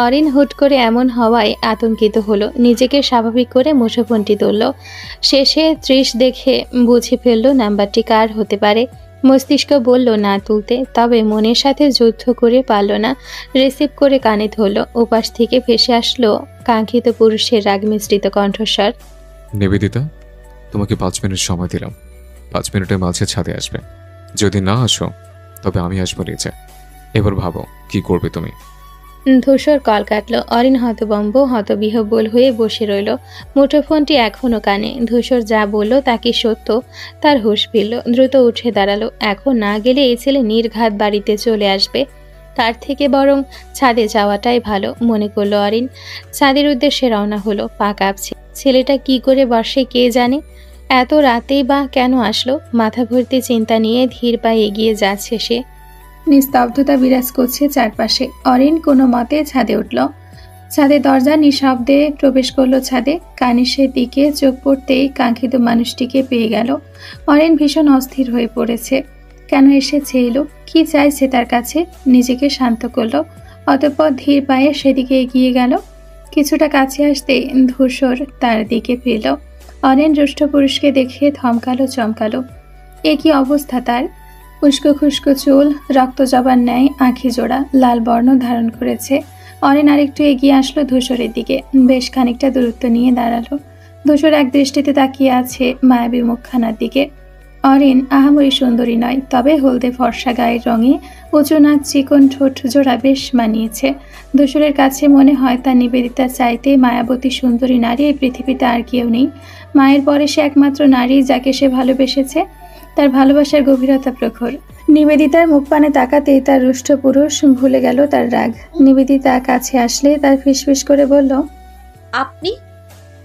অরিন হুট করে এমন হওয়ায় আতঙ্কিত হলো। নিজেকে স্বাভাবিক করে মুঠোফোনটি তুলল। শেষে 30 দেখে বুঝে ফেলল নাম্বারটি কার হতে পারে। মস্তিষ্ক বলল না তুলতে, তবে মনের সাথে যুদ্ধ করে পারল না। রিসিভ করে কানে ধরল। ওপাশ থেকে ভেসে আসলো কাঙ্ক্ষিত পুরুষের রাগ মিশ্রিত কণ্ঠস্বর। নিবেদিতা, তোমাকে 5 মিনিট সময় দিলাম। 5 মিনিটের মাঝে ছাদে আসবে। যদি না আসো তবে আমি আসবো নিচে। এবার ভাবো কি করবে তুমি। ধূসর কল কাটল। অরিন হতবম্ব হতবিহ্বল হয়ে বসে রইল। মুঠোফোনটি এখনো কানে। ধূসর যা বলল তা কি সত্য? তার হুঁশ ফিরল। দ্রুত উঠে দাঁড়ালো। এখন না গেলে এই ছেলে নির্ঘাত বাড়িতে চলে আসবে। তার থেকে বরং ছাদে যাওয়াটাই ভালো মনে করলো অরিন। ছাদের উদ্দেশ্যে রওনা হলো। পা কাঁপছে। ছেলেটা কি করে বসে কে জানে। এত রাতেই বা কেন আসলো? মাথা ভর্তি চিন্তা নিয়ে ধীর পায়ে এগিয়ে যাচ্ছে সে। নিস্তব্ধতা বিরাজ করছে চারপাশে। অরিন কোনো মতে ছাদে উঠল। ছাদের দরজা নিঃশব্দে প্রবেশ করলো ছাদে। কানিসের দিকে চোখ পড়তেই কাঙ্ক্ষিত মানুষটিকে পেয়ে গেল। অরিন ভীষণ অস্থির হয়ে পড়েছে। কেন এসেছে এলো? কি চাইছে তার কাছে? নিজেকে শান্ত করলো। অতঃপর ধীর পায়ে সেদিকে এগিয়ে গেল। কিছুটা কাছে আসতেই ধূসর তার দিকে ফিরল। অরিন রুষ্ট পুরুষকে দেখে থমকালো, চমকালো। এ কি অবস্থা তার? উস্কো খুস্কো চুল, রক্ত জবার ন্যায় আঁখি জোড়া লাল বর্ণ ধারণ করেছে। অরিন আরেকটু এগিয়ে আসলো ধূসরের দিকে। বেশ খানিকটা দূরত্ব নিয়ে দাঁড়ালো। ধূসর এক দৃষ্টিতে তাকিয়ে আছে মায়াবী মুখখানার দিকে। অরিন আহামরি সুন্দরী নয়, তবে হলদে ফর্সা গায়ের রঙে উঁচু নাক, চিকন ঠোঁট জোড়া বেশ মানিয়েছে। ধূসরের কাছে মনে হয় তার নিবেদিতা চাইতে মায়াবতী সুন্দরী নারী এই পৃথিবীতে আর কেউ নেই। মায়ের পরে সে একমাত্র নারী যাকে সে ভালোবেসেছে। তার ভালোবাসার গভীরতা প্রখর। নিবেদিতার মুখ পানে তাকাতেই তার রুষ্ট পুরুষ ভুলে গেল তার রাগ। নিবেদিতা কাছে আসলে তার ফিসফিস করে বলল, আপনি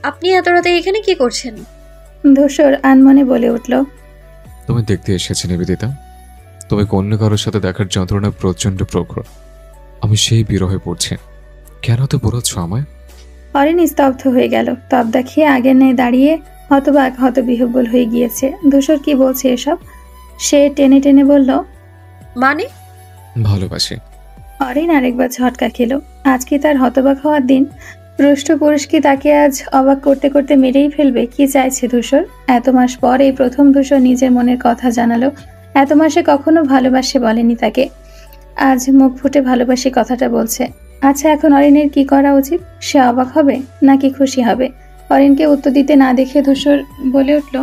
আপনি এত রাতে এখানে কি করছেন? ধূসর আনমনে বলে উঠল, তুমি দেখতে এসেছি নিবেদিতা। তুমি অন্য কারোর সাথে দেখার যন্ত্রণা প্রচন্ড প্রখর। আমি সেই বিরহে পড়ছি। কেন তো বলছ আমায়? অরিন স্তব্ধ হয়ে গেল। তবদা খেয়ে আগের ন্যায় দাঁড়িয়ে হতবাক হতবিহ্বল হয়ে গিয়েছে। ধূসর কি বলছে এসব? সে টেনে টেনে বলল, মানে? ভালোবাসি। অরিন আরেকবার ঝটকা খেল। আজকে তার হতবাক হওয়ার দিন। পৃষ্ঠপুরুষকে তাকে আজ অবাক করতে করতে মেরেই ফেলবে। কি চাইছে ধূসর? এত মাস পর এই প্রথম ধূসর নিজের মনের কথা জানালো। এত মাসে কখনো ভালোবাসে বলেনি তাকে, আজ মুখ ফুটে ভালোবাসি কথাটা বলছে। আচ্ছা, এখন অরিনের কি করা উচিত? সে অবাক হবে নাকি খুশি হবে? অরিনকে উত্তর দিতে না দেখে ধূসর বলে উঠল,